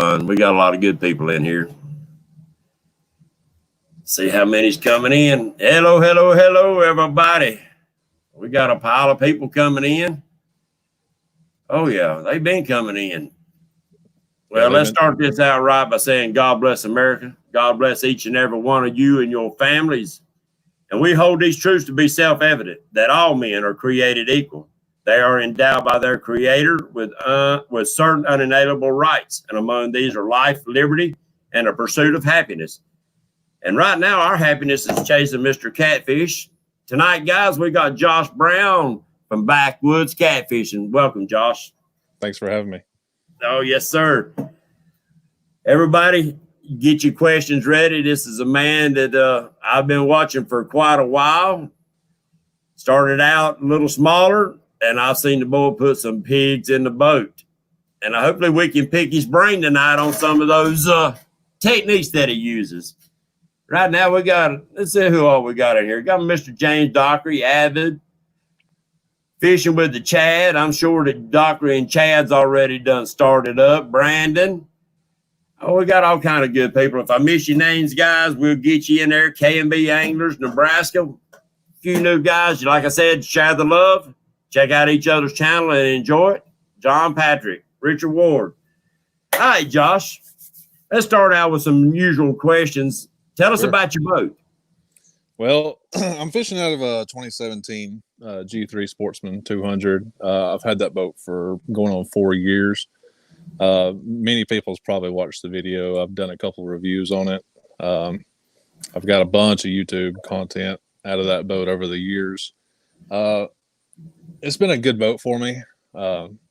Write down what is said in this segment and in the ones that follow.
We got a lot of good people in here. See how many's coming in. Hello, hello, hello, everybody. We got a pile of people coming in. Oh, yeah, they've been coming in. Well, let's start this out right by saying God bless America. God bless each and every one of you and your families. And we hold these truths to be self-evident, that all men are created equal. They are endowed by their Creator with certain unalienable rights. And among these are life, liberty, and a pursuit of happiness. And right now, our happiness is chasing Mr. Catfish. Tonight, guys, we got Josh Brown from Backwoods Catfishing. Welcome, Josh. Thanks for having me. Oh, yes, sir. Everybody, get your questions ready. This is a man that I've been watching for quite a while. Started out a little smaller, and I've seen the boy put some pigs in the boat. And hopefully we can pick his brain tonight on some of those techniques that he uses. Right now, let's see who all we got in here. We got Mr. James Dockery, avid, fishing with the Chad. I'm sure that Dockery and Chad's already done started up. Brandon. Oh, we got all kind of good people. If I miss your names, guys, we'll get you in there. K&B Anglers, Nebraska. A few new guys. Like I said, share the love. Check out each other's channel and enjoy it. John Patrick, Richard Ward. All right, Josh. Let's start out with some usual questions. Tell us about your boat. Well, I'm fishing out of a 2017 G3 Sportsman 200. I've had that boat for going on 4 years. Many people's probably watched the video. I've done a couple of reviews on it. I've got a bunch of YouTube content out of that boat over the years. It's been a good boat for me,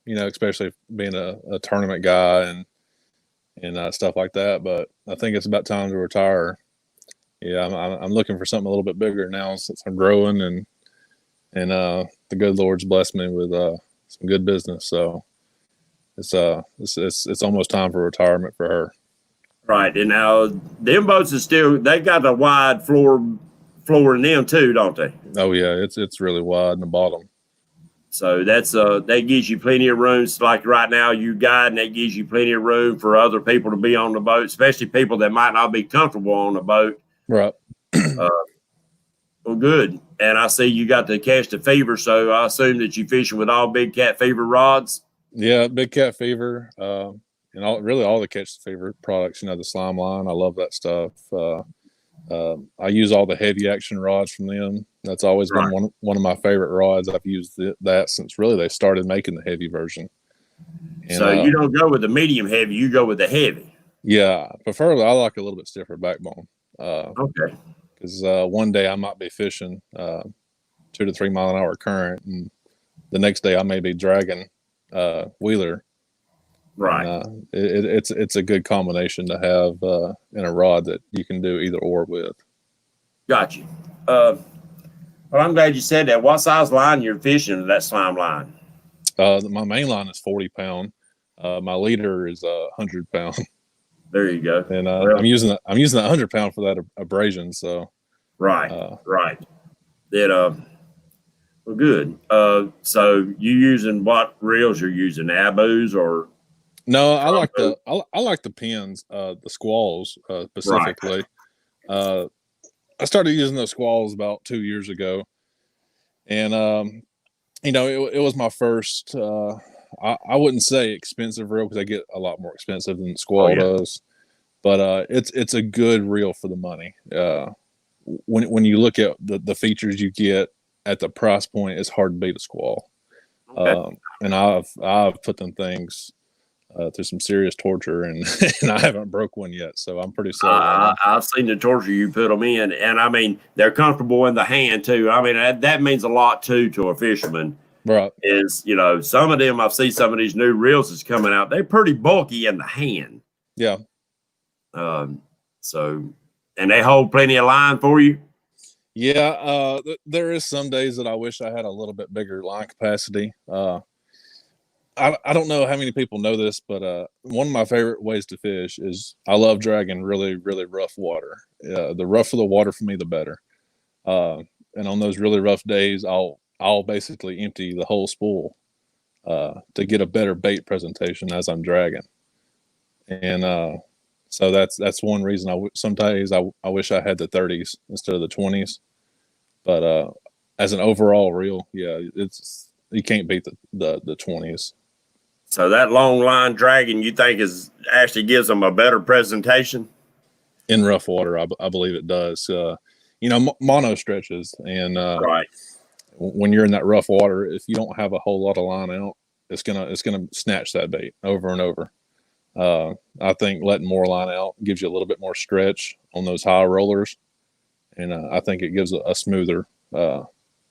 especially being a tournament guy and stuff like that. But I think it's about time to retire. Yeah, I'm looking for something a little bit bigger now since I'm growing and the good Lord's blessed me with some good business. So it's almost time for retirement for her. Right, and now them boats they got a wide floor in them too, don't they? Oh yeah, it's really wide in the bottom. So that's that gives you plenty of room. Like right now, you guide, and that gives you plenty of room for other people to be on the boat, especially people that might not be comfortable on the boat. Right. Well, good. And I see you got the Catch the Fever, so I assume that you fishing with all Big Cat Fever rods. Yeah, Big Cat Fever, and all the Catch the Fever products. The slime line. I love that stuff. I use all the heavy action rods from them. That's always been one of my favorite rods. I've used that since really they started making the heavy version. And, so you don't go with the medium heavy, you go with the heavy. Yeah, preferably I like a little bit stiffer backbone. Okay. Because one day I might be fishing 2 to 3 mile an hour current, and the next day I may be dragging wheeler. Right. It's a good combination to have in a rod that you can do either or with. Got you. Well, I'm glad you said that. What size line you're fishing with that slime line? My main line is 40 pound. My leader is 100 pound. There you go. And I'm using the 100 pound for that abrasion. So right. That well, good. So you using what reels you're using? Abus or? No, I like the pins, the squalls specifically. Right. I started using those squalls about 2 years ago, and it was my first. I wouldn't say expensive reel because they get a lot more expensive than the squall does, but it's a good reel for the money. When you look at the features you get at the price point, it's hard to beat a squall. Okay. And I've put them things through some serious torture, and I haven't broke one yet, so I'm pretty sold. I've seen the torture you put them in, and I mean they're comfortable in the hand too. I mean that means a lot too to a fisherman. Right. Is some of them I've seen some of these new reels that's coming out. They're pretty bulky in the hand. Yeah. So, and they hold plenty of line for you. Yeah. There is some days that I wish I had a little bit bigger line capacity. I don't know how many people know this, but one of my favorite ways to fish is I love dragging really, really rough water. The rougher the water for me, the better. And on those really rough days, I'll basically empty the whole spool to get a better bait presentation as I'm dragging. and so that's one reason sometimes I wish I had the 30s instead of the 20s. But as an overall reel, yeah, it's you can't beat the 20s. So that long line dragging, you think is actually gives them a better presentation in rough water? I believe it does. Mono stretches, and right? when you're in that rough water, if you don't have a whole lot of line out, it's gonna snatch that bait over and over. I think letting more line out gives you a little bit more stretch on those high rollers, and I think it gives a smoother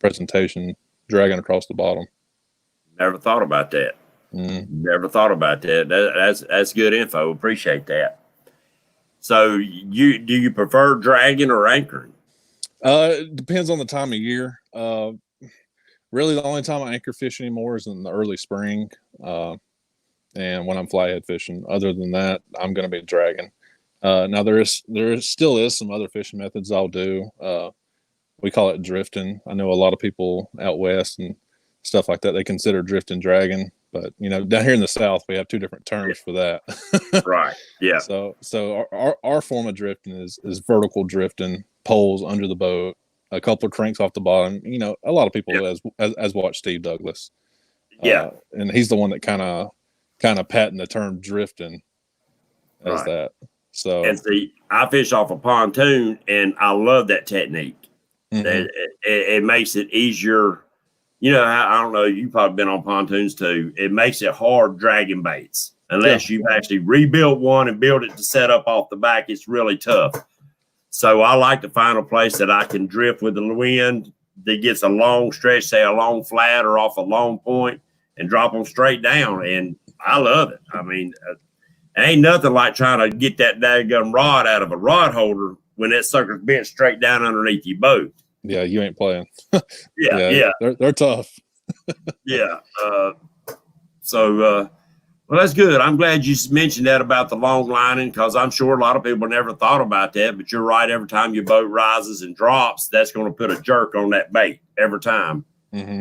presentation dragging across the bottom. Never thought about that. Never thought about that. That's good info. Appreciate that. So do you prefer dragging or anchoring? It depends on the time of year. Really, the only time I anchor fish anymore is in the early spring, and when I'm flathead fishing. Other than that, I'm going to be dragging. Now there still is some other fishing methods I'll do. We call it drifting. I know a lot of people out west and stuff like that, they consider drifting dragging, but down here in the South we have two different terms for that. Right. Yeah. So our form of drifting is vertical drifting, poles under the boat, a couple of cranks off the bottom. A lot of people as watch Steve Douglas. Yeah. And he's the one that kind of patented the term drifting as that. So, and see, I fish off a pontoon, and I love that technique. Mm-hmm. It makes it easier. I don't know. You've probably been on pontoons too. It makes it hard dragging baits unless you've actually rebuilt one and built it to set up off the back. It's really tough. So I like to find a place that I can drift with the wind that gets a long stretch, say a long flat or off a long point, and drop them straight down. And I love it. I mean, ain't nothing like trying to get that daggum rod out of a rod holder when that sucker's bent straight down underneath your boat. Yeah, you ain't playing. Yeah. They're tough. Yeah. Well, that's good. I'm glad you mentioned that about the long lining, because I'm sure a lot of people never thought about that. But you're right. Every time your boat rises and drops, that's going to put a jerk on that bait every time. Mm-hmm.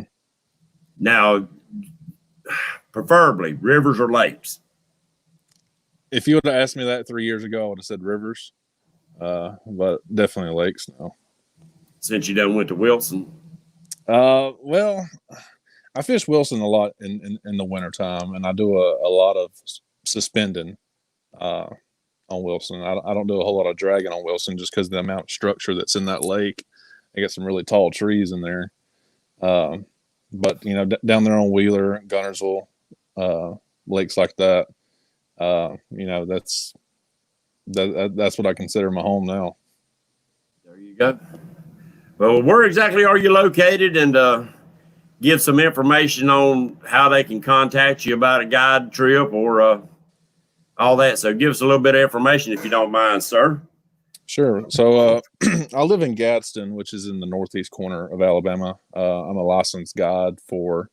Now, preferably rivers or lakes. If you would have asked me that 3 years ago, I would have said rivers, but definitely lakes now. Since you done went to Wilson? Well, I fish Wilson a lot in the wintertime, and I do a lot of suspending on Wilson. I don't do a whole lot of dragging on Wilson just because of the amount of structure that's in that lake. I got some really tall trees in there. But down there on Wheeler, Gunnersville, lakes like that, that's what I consider my home now. There you go. Well, where exactly are you located? And give some information on how they can contact you about a guide trip or all that. So give us a little bit of information if you don't mind, sir. Sure. So I live in Gadsden, which is in the northeast corner of Alabama. I'm a licensed guide for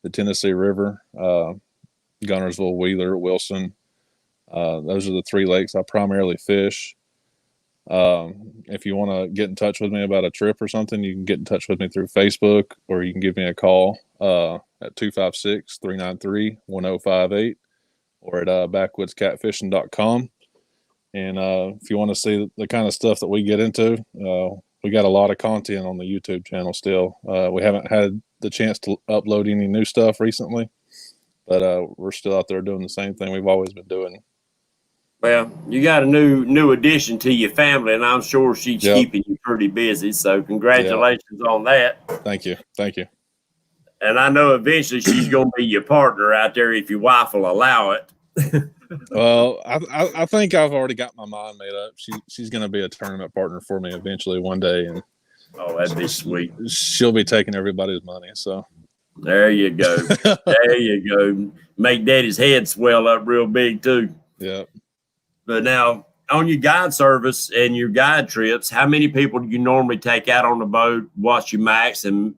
the Tennessee River, Gunnersville, Wheeler, Wilson. Those are the three lakes I primarily fish. If you want to get in touch with me about a trip or something, you can get in touch with me through Facebook, or you can give me a call at 256-393-1058 or at backwoodscatfishing.com. And if you want to see the kind of stuff that we get into, we got a lot of content on the YouTube channel still. We haven't had the chance to upload any new stuff recently, but we're still out there doing the same thing we've always been doing. Well, you got a new addition to your family, and I'm sure she's keeping you pretty busy. So congratulations on that. Thank you. And I know eventually she's going to be your partner out there if your wife will allow it. Well, I think I've already got my mind made up. She's going to be a tournament partner for me eventually one day, and that'd be sweet. She'll be taking everybody's money. So there you go. There you go. Make Daddy's head swell up real big too. Yeah. But now, on your guide service and your guide trips, how many people do you normally take out on the boat? What's your max? And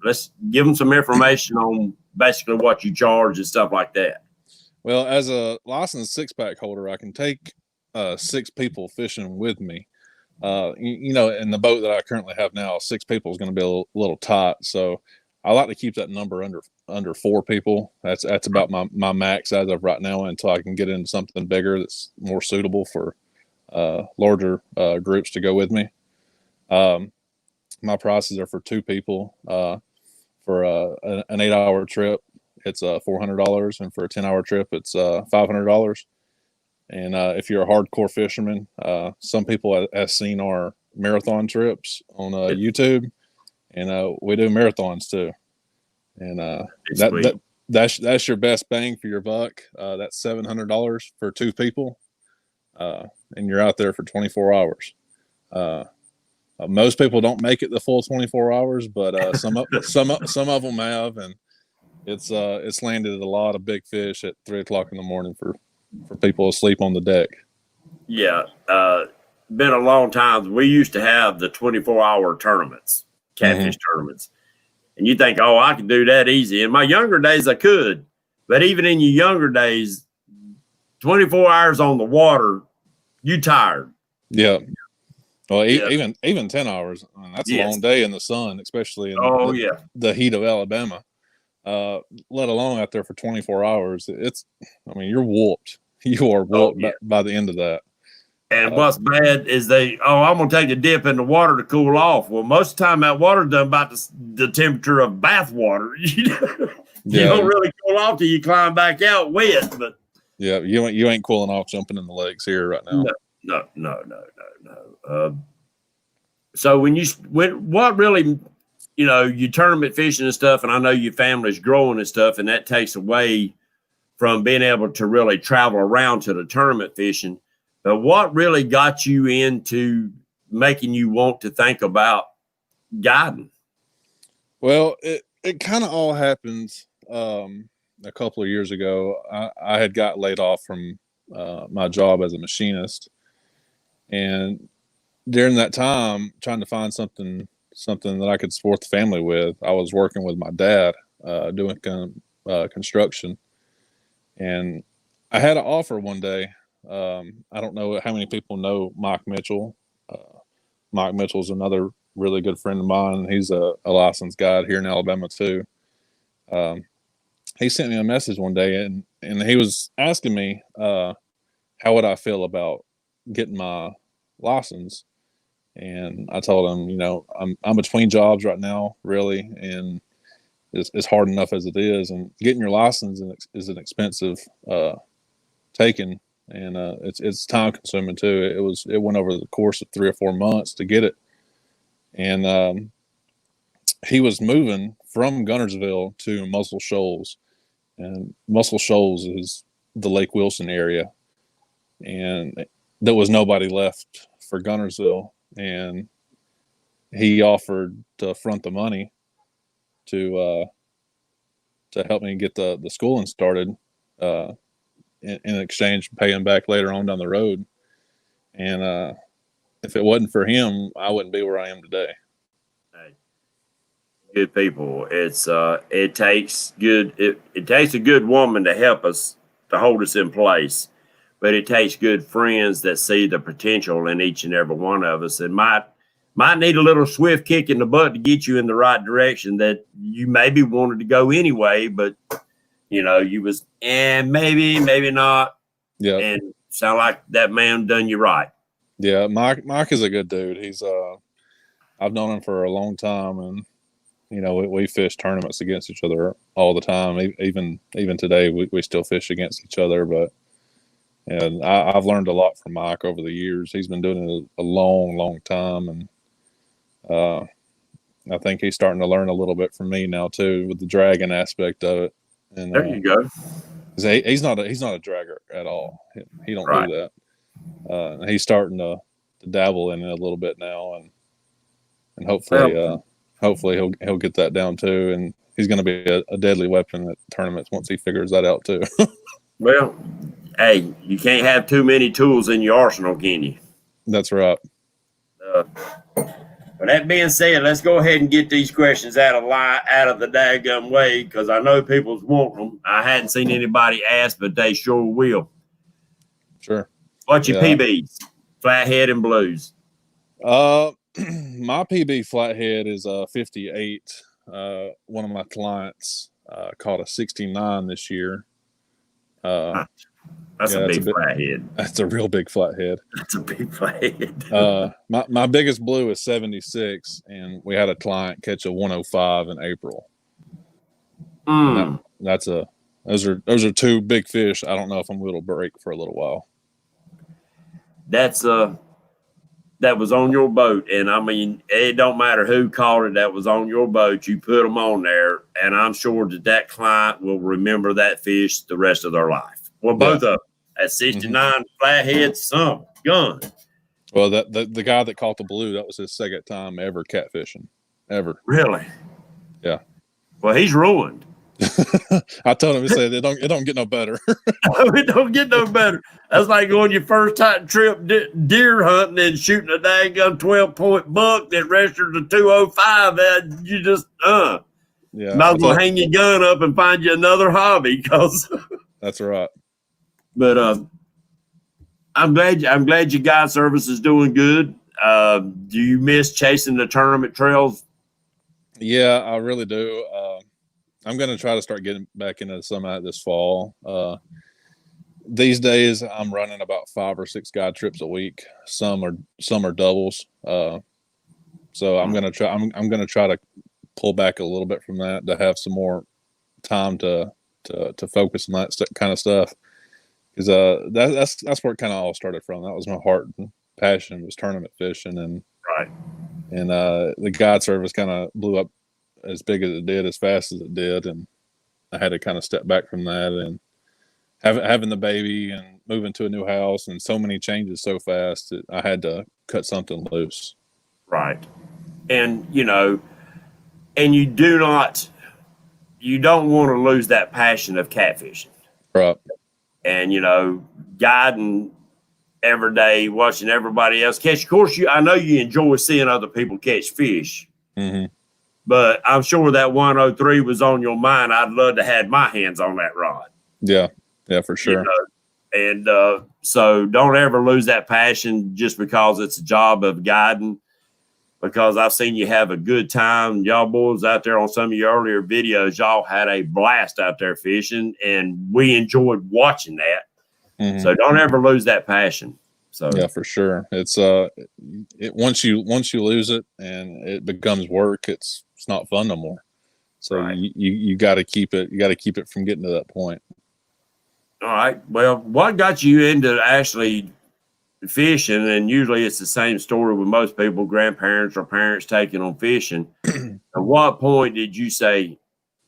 let's give them some information on basically what you charge and stuff like that. Well, as a licensed six-pack holder, I can take 6 people fishing with me. In the boat that I currently have now, 6 people is going to be a little tight. So I like to keep that number under 4 people. That's about my max as of right now until I can get into something bigger that's more suitable for larger groups to go with me. My prices are for 2 people. For an 8-hour trip, it's $400, and for a 10-hour trip, it's $500. And if you're a hardcore fisherman, some people have seen our marathon trips on YouTube, and we do marathons too. And that's your best bang for your buck. That's $700 for 2 people, and you're out there for 24 hours. Most people don't make it the full 24 hours, but some of them have, and it's landed a lot of big fish at 3:00 in the morning for people asleep on the deck. Yeah, been a long time. We used to have the 24-hour tournaments, catfish tournaments, and you think, oh, I can do that easy. In my younger days, I could, but even in your younger days, 24 hours on the water, you tired. Yeah. Well, even 10 hours, that's a long day in the sun, especially in the heat of Alabama, let alone out there for 24 hours. You're whooped. You are whooped by the end of that. And what's bad is I'm going to take a dip in the water to cool off. Well, most of the time that water's done about the temperature of bath water. You don't really cool off till you climb back out wet. But yeah, you ain't cooling off jumping in the lakes here right now. No. So what really, you tournament fishing and stuff, and I know your family's growing and stuff, and that takes away from being able to really travel around to the tournament fishing. But what really got you into making you want to think about guiding? Well, it kind of all happened a couple of years ago. I had got laid off from my job as a machinist, and during that time, trying to find something that I could support the family with, I was working with my dad doing construction, and I had an offer one day. I don't know how many people know Mike Mitchell. Mike Mitchell's another really good friend of mine. He's a licensed guide here in Alabama too. He sent me a message one day, and he was asking me how would I feel about getting my license. And I told him, I'm between jobs right now, really, and it's hard enough as it is. And getting your license is an expensive taking, and it's time consuming too. It went over the course of 3 or 4 months to get it. And he was moving from Guntersville to Muscle Shoals, and Muscle Shoals is the Lake Wilson area, and there was nobody left for Guntersville. And he offered to front the money to help me get the schooling started, in exchange for paying back later on down the road. And if it wasn't for him, I wouldn't be where I am today. Hey, good people. It takes a good woman to help us, to hold us in place. But it takes good friends that see the potential in each and every one of us, and might need a little swift kick in the butt to get you in the right direction that you maybe wanted to go anyway, but you was maybe not. Yeah. And sound like that man done you right. Yeah, Mike is a good dude. He's I've known him for a long time, and we fish tournaments against each other all the time. Even today we still fish against each other, and I've learned a lot from Mike over the years. He's been doing it a long, long time, and I think he's starting to learn a little bit from me now too, with the dragging aspect of it. And there you go. He's not a dragger at all. He don't do that. He's starting to dabble in it a little bit now, and hopefully he'll get that down too. And he's going to be a deadly weapon at tournaments once he figures that out too. Well, hey, you can't have too many tools in your arsenal, can you? That's right. With that being said, let's go ahead and get these questions out of the daggum way, because I know people's want them. I hadn't seen anybody ask, but they sure will. Sure. What's your PBs? Flathead and blues. My PB flathead is 58. one of my clients caught a 69 this year. That's a big flathead. That's a real big flathead. That's a big flathead. My biggest blue is 76, and we had a client catch a 105 in April. Those are two big fish. I don't know if I'm going to break for a little while. That was on your boat, and I mean, it don't matter who caught it. That was on your boat. You put them on there, and I'm sure that client will remember that fish the rest of their life. Well, both of them at 69 flathead, some gun. Well, the guy that caught the blue, that was his second time ever catfishing, ever. Really? Yeah. Well, he's ruined. I told him, he said it don't get no better. It don't get no better. That's like going your first time trip deer hunting and shooting a daggone 12-point buck that registered to 205. And you just might as well hang your gun up and find you another hobby, because that's right. But I'm glad your guide service is doing good. Do you miss chasing the tournament trails? Yeah, I really do. I'm going to try to start getting back into some of that this fall. These days, I'm running about 5 or 6 guide trips a week. Some are doubles. So I'm going to try. I'm going to try to pull back a little bit from that to have some more time to focus on that kind of stuff. Because that's where it kind of all started from. That was my heart and passion, was tournament fishing, and the guide service kind of blew up as big as it did, as fast as it did, and I had to kind of step back from that, and having the baby and moving to a new house and so many changes so fast that I had to cut something loose. Right. And you don't want to lose that passion of catfishing. Right. And guiding every day, watching everybody else catch. Of course, I know you enjoy seeing other people catch fish. Mm-hmm. But I'm sure that 103 was on your mind. I'd love to have my hands on that rod. Yeah, for sure. And so don't ever lose that passion just because it's a job of guiding, because I've seen you have a good time. Y'all boys out there on some of your earlier videos, y'all had a blast out there fishing, and we enjoyed watching that. Mm-hmm. So don't ever lose that passion. So yeah, for sure. It's once you lose it and it becomes work, it's not fun no more. So you got to keep it. You got to keep it from getting to that point. All right. Well, what got you into actually fishing? And usually it's the same story with most people, grandparents or parents taking on fishing. At what point did you say,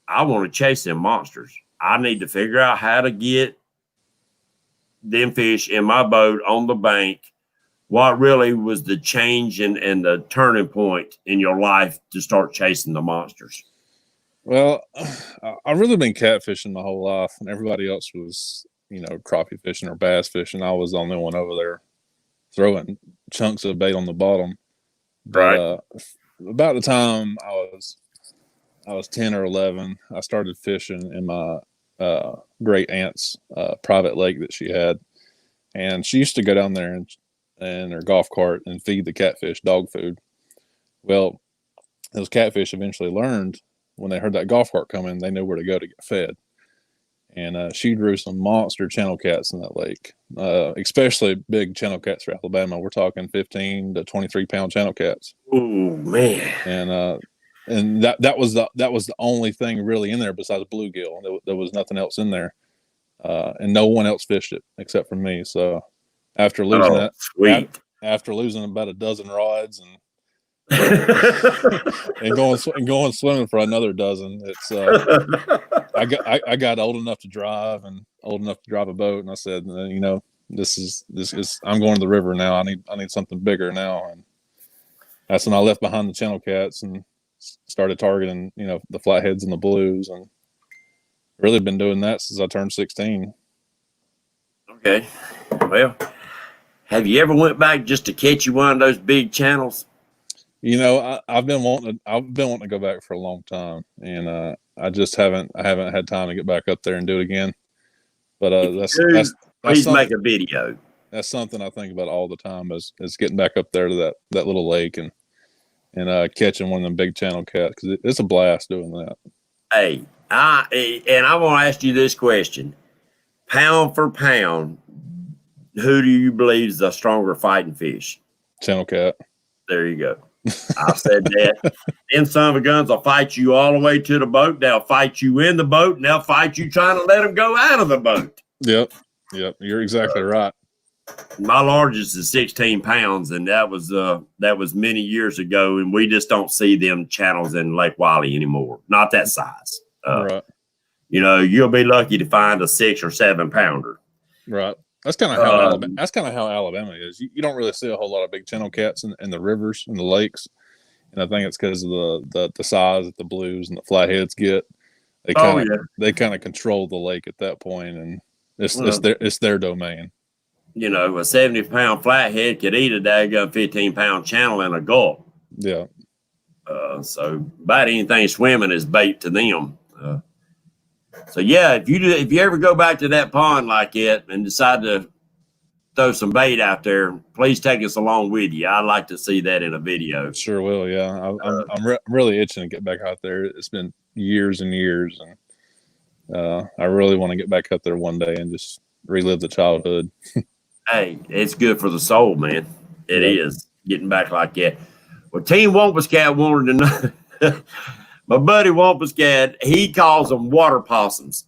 I want to chase them monsters? I need to figure out how to get them fish in my boat on the bank. What really was the change and the turning point in your life to start chasing the monsters? Well, I've really been catfishing my whole life, and everybody else was, crappie fishing or bass fishing. I was the only one over there throwing chunks of bait on the bottom. But about the time I was 10 or 11, I started fishing in my great aunt's private lake that she had, and she used to go down there in her golf cart and feed the catfish dog food. Well, those catfish eventually learned, when they heard that golf cart coming, they knew where to go to get fed. And she drew some monster channel cats in that lake, especially big channel cats for Alabama. We're talking 15 to 23 pound channel cats. Oh man! And that was the only thing really in there besides bluegill. There was nothing else in there, and no one else fished it except for me. So after losing after losing about a dozen rods and and going swimming for another dozen, it's I got old enough to drive and old enough to drive a boat, and I said, this is I'm going to the river now. I need something bigger now, and that's when I left behind the channel cats and started targeting, the flatheads and the blues, and really been doing that since I turned 16. Okay. Well, have you ever went back just to catch you one of those big channels? I've been wanting to go back for a long time, and I just haven't had time to get back up there and do it again. But please make a video. That's something I think about all the time is getting back up there to that little lake and and catching one of them big channel cats, because it's a blast doing that. Hey, I want to ask you this question: pound for pound, who do you believe is the stronger fighting fish? Channel cat. There you go. I said that. Them son of a guns will fight you all the way to the boat. They'll fight you in the boat, and they'll fight you trying to let them go out of the boat. Yep. You're exactly right. My largest is 16 pounds, and that was many years ago, and we just don't see them channels in Lake Wiley anymore. Not that size. Right. You'll be lucky to find a 6 or 7 pounder. Right. That's kind of how Alabama is. You don't really see a whole lot of big channel cats in the rivers and the lakes, and I think it's because of the size that the blues and the flatheads get. They kind of control the lake at that point, and it's their domain. A 70-pound flathead could eat a daggone 15-pound channel in a gulp. Yeah. So about anything swimming is bait to them. So yeah, if you ever go back to that pond like it and decide to throw some bait out there, please take us along with you. I'd like to see that in a video. Sure will. Yeah, I'm really itching to get back out there. It's been years and years, and I really want to get back up there one day and just relive the childhood. Hey, it's good for the soul, man. It is getting back like that. Well, Team Wampus Cat wanted to know. My buddy Wampus Cat, he calls them water possums.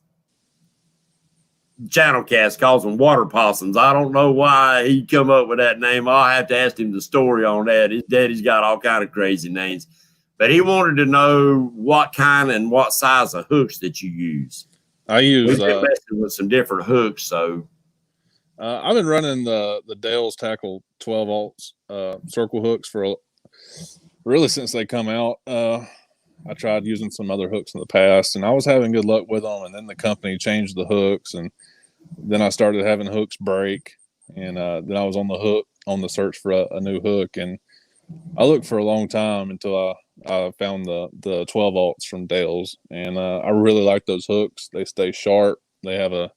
Channel Cats calls them water possums. I don't know why he come up with that name. I'll have to ask him the story on that. His daddy's got all kind of crazy names. But he wanted to know what kind and what size of hooks that you use. I use We've been messing with some different hooks, so I've been running the Dale's Tackle 12 circle hooks for really since they come out. I tried using some other hooks in the past, and I was having good luck with them. And then the company changed the hooks, and then I started having hooks break. And then I was on the search for a new hook, and I looked for a long time until I found the 12 from Dale's, and I really like those hooks. They stay sharp. They have a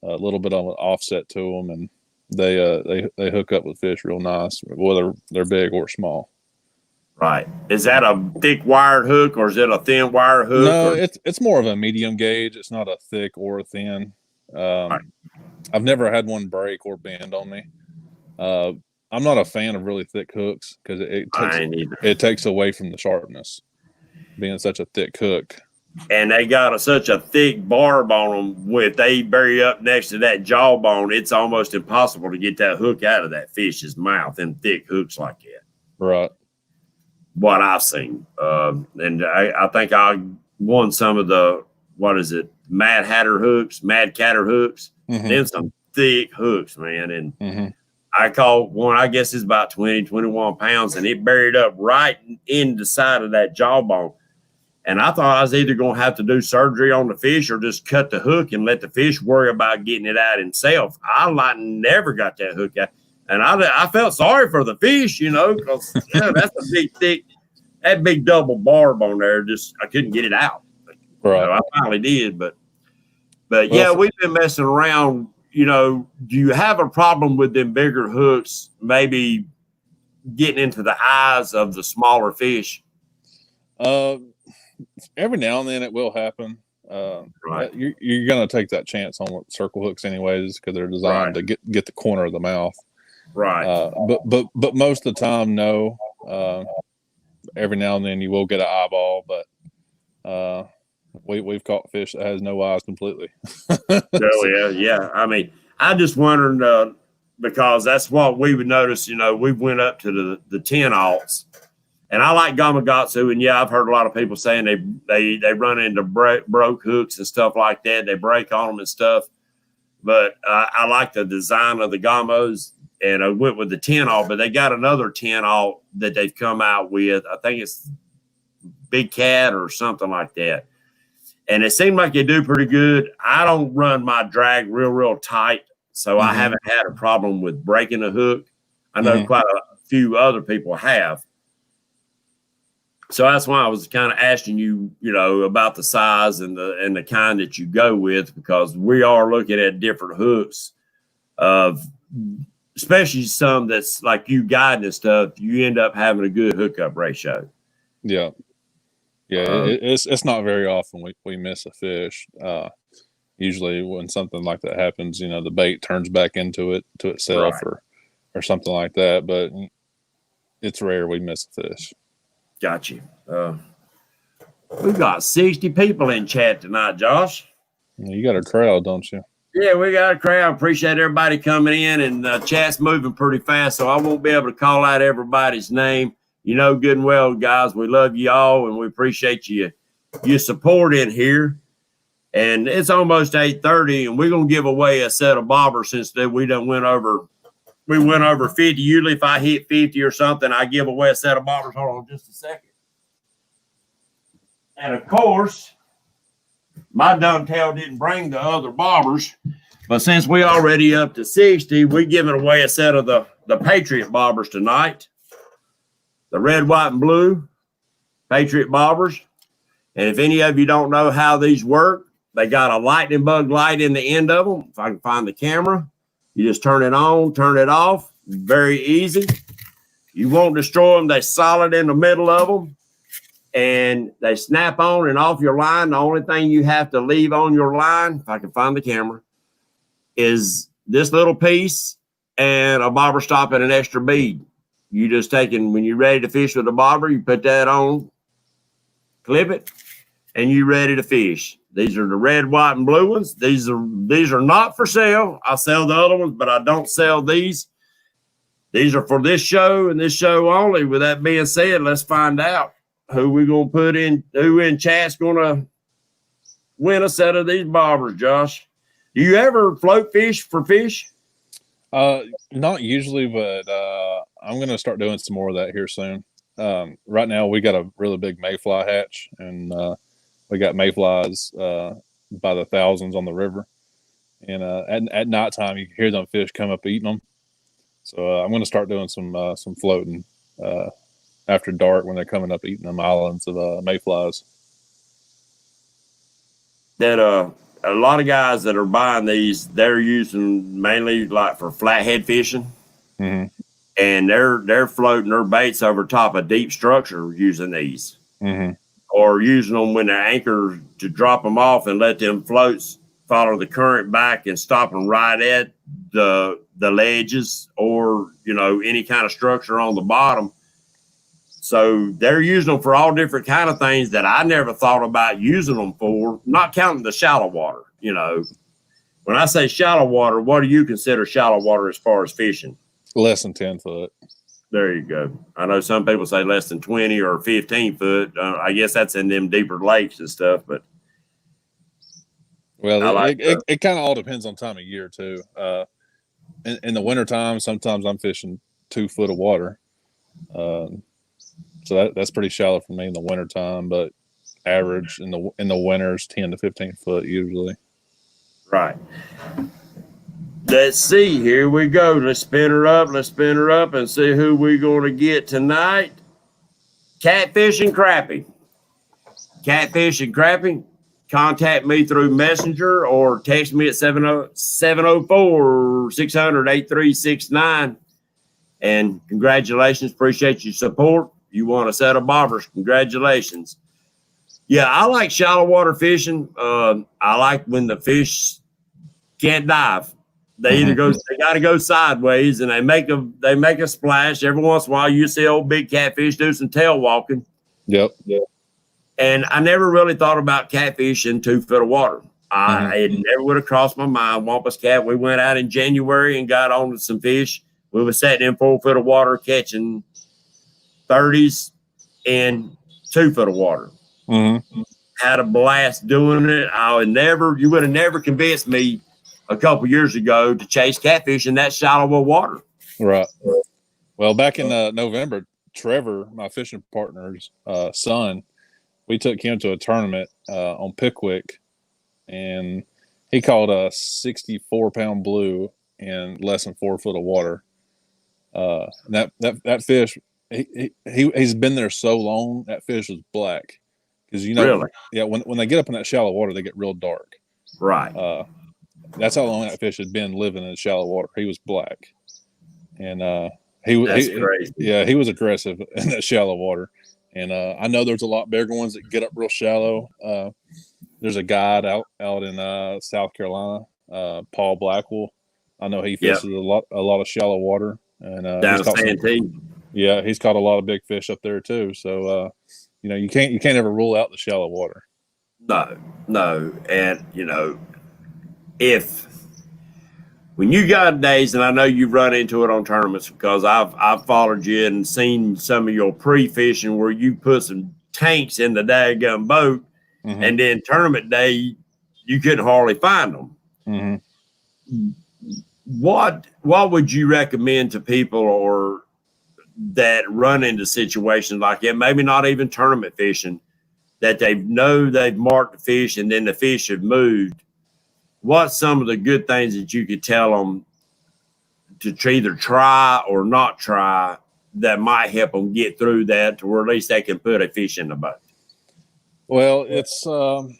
little bit of an offset to them, and they hook up with fish real nice, whether they're big or small. Right. Is that a thick wired hook, or is it a thin wire hook? No, it's more of a medium gauge. It's not a thick or a thin. Right. I've never had one break or bend on me. I'm not a fan of really thick hooks because it takes away from the sharpness, being such a thick hook. And they got such a thick barb on them. If they bury up next to that jawbone, it's almost impossible to get that hook out of that fish's mouth in thick hooks like that. Right. What I've seen. And I think I won some of the, Mad Catter hooks. Mm-hmm. Then some thick hooks, man. And I caught one, I guess it's about 20, 21 pounds, and it buried up right in the side of that jawbone. And I thought I was either going to have to do surgery on the fish or just cut the hook and let the fish worry about getting it out himself. I never got that hook out. And I felt sorry for the fish, because that's a big, thick, that big double barb on there. Just I couldn't get it out. Right. I finally did, but yeah, we've been messing around. Do you have a problem with them bigger hooks maybe getting into the eyes of the smaller fish? Every now and then it will happen. Right. You're going to take that chance on circle hooks anyways, because they're designed to get the corner of the mouth. Right. But most of the time, no. Every now and then you will get an eyeball, but we've caught fish that has no eyes completely. Oh yeah. I mean, I just wondered because that's what we would notice. We went up to the 10-aughts, and I like Gamakatsu, and yeah, I've heard a lot of people saying they run into broke hooks and stuff like that. They break on them and stuff, but I like the design of the Gamos. And I went with the 10-aught, but they got another 10-aught that they've come out with. I think it's Big Cat or something like that. And it seemed like they do pretty good. I don't run my drag real tight, so I haven't had a problem with breaking a hook. I know quite a few other people have. So that's why I was kind of asking you, about the size and the kind that you go with, because we are looking at different hooks of especially some that's like you guiding and stuff, you end up having a good hookup ratio. Yeah. It's not very often we miss a fish. Usually when something like that happens, the bait turns back to itself, Right. or something like that. But it's rare we miss a fish. Got you. We've got 60 people in chat tonight, Josh. You got a crowd, don't you? Yeah, we got a crowd. Appreciate everybody coming in, and the chat's moving pretty fast, so I won't be able to call out everybody's name. You know good and well, guys, we love you all, and we appreciate your support in here. And it's almost 8:30, and we're gonna give away a set of bobbers since we went over 50. Usually, if I hit 50 or something, I give away a set of bobbers. Hold on just a second. And of course, my dovetail didn't bring the other bobbers, but since we already up to 60, we're giving away a set of the Patriot bobbers tonight. The red, white, and blue Patriot bobbers. And if any of you don't know how these work, they got a lightning bug light in the end of them. If I can find the camera, you just turn it on, turn it off. Very easy. You won't destroy them. They're solid in the middle of them. And they snap on and off your line. The only thing you have to leave on your line, if I can find the camera, is this little piece and a bobber stop and an extra bead. You just take it when you're ready to fish with a bobber, you put that on, clip it, and you're ready to fish. These are the red, white, and blue ones. These are not for sale. I sell the other ones, but I don't sell these. These are for this show and this show only. With that being said, let's find out who in chat's gonna win a set of these bobbers, Josh. Do you ever float fish for fish? Not usually, but I'm gonna start doing some more of that here soon. Right now we got a really big mayfly hatch, and we got mayflies by the thousands on the river. And at nighttime, you can hear them fish come up eating them. So I'm going to start doing some floating after dark when they're coming up eating them islands of mayflies. That a lot of guys that are buying these, they're using mainly like for flathead fishing, mm-hmm. and they're floating their baits over top of deep structure using these, mm-hmm. or using them when they're anchored to drop them off and let them floats follow the current back and stop them right at the ledges or any kind of structure on the bottom. So they're using them for all different kind of things that I never thought about using them for, not counting the shallow water. When I say shallow water, what do you consider shallow water as far as fishing? Less than 10 foot. There you go. I know some people say less than 20 or 15 foot. I guess that's in them deeper lakes and stuff, but well, it kind of all depends on time of year too. In the wintertime, sometimes I'm fishing 2 foot of water. So that's pretty shallow for me in the wintertime, but average in the winters, 10 to 15 foot usually. Right. Let's see. Here we go. Let's spin her up and see who we're going to get tonight. Catfishing Crappie. Catfishing Crappie. Contact me through Messenger or text me at 704-600-8369. And congratulations. Appreciate your support. You want a set of bobbers. Congratulations. Yeah, I like shallow water fishing. I like when the fish can't dive. They either they got to go sideways, and they make a splash. Every once in a while, you see old big catfish do some tail walking. Yep. And I never really thought about catfish in 2 foot of water. It never would have crossed my mind. Wampus Cat, we went out in January and got on with some fish. We were sitting in 4 foot of water catching 30s in 2 foot of water. Mm-hmm. Had a blast doing it. You would have never convinced me a couple years ago to chase catfish in that shallow of water. Right. Well, back in November, Trevor, my fishing partner's son, we took him to a tournament on Pickwick, and he caught a 64-pound blue in less than 4 foot of water. That fish, he's been there so long, that fish was black. Because really? Yeah, when they get up in that shallow water, they get real dark. Right. That's how long that fish had been living in shallow water. He was black. and That's crazy. he was aggressive in that shallow water. And I know there's a lot bigger ones that get up real shallow. There's a guide out in South Carolina, Paul Blackwell. I know he fishes a lot of shallow water, and Down in Santee. Yeah, he's caught a lot of big fish up there too. So you can't ever rule out the shallow water. No, and if when you got days, and I know you've run into it on tournaments because I've followed you and seen some of your pre-fishing where you put some tanks in the daggum boat, and then tournament day you couldn't hardly find them. What would you recommend to people or that run into situations like that? Maybe not even tournament fishing, that they've marked the fish and then the fish have moved. What's some of the good things that you could tell them to either try or not try that might help them get through that to where at least they can put a fish in the boat? Well, it's from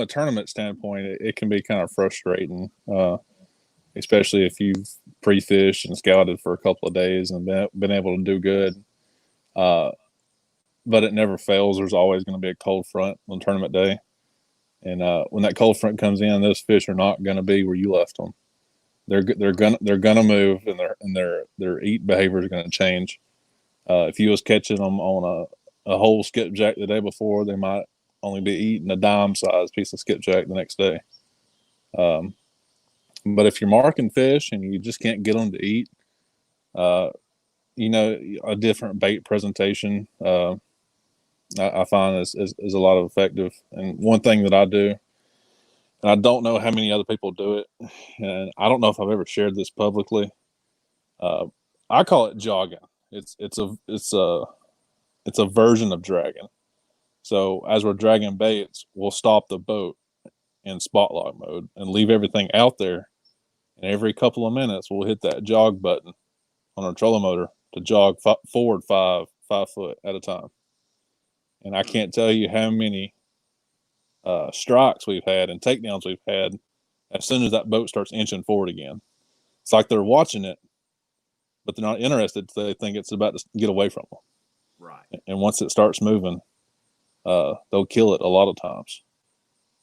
a tournament standpoint, it can be kind of frustrating, especially if you've pre-fished and scouted for a couple of days and been able to do good. But it never fails. There's always going to be a cold front on tournament day. And when that cold front comes in, those fish are not going to be where you left them. They're gonna move, and their eat behavior is going to change. If you was catching them on a whole skipjack the day before, they might only be eating a dime-sized piece of skipjack the next day. But if you're marking fish and you just can't get them to eat, a different bait presentation. I find is a lot of effective. And one thing that I do, and I don't know how many other people do it, and I don't know if I've ever shared this publicly. I call it jogging. It's a version of dragging. So as we're dragging baits, we'll stop the boat in spot lock mode and leave everything out there. And every couple of minutes, we'll hit that jog button on our trolling motor to jog forward 5 foot at a time. And I can't tell you how many strikes we've had and takedowns we've had as soon as that boat starts inching forward again. It's like they're watching it, but they're not interested. They think it's about to get away from them. Right. And once it starts moving, they'll kill it a lot of times.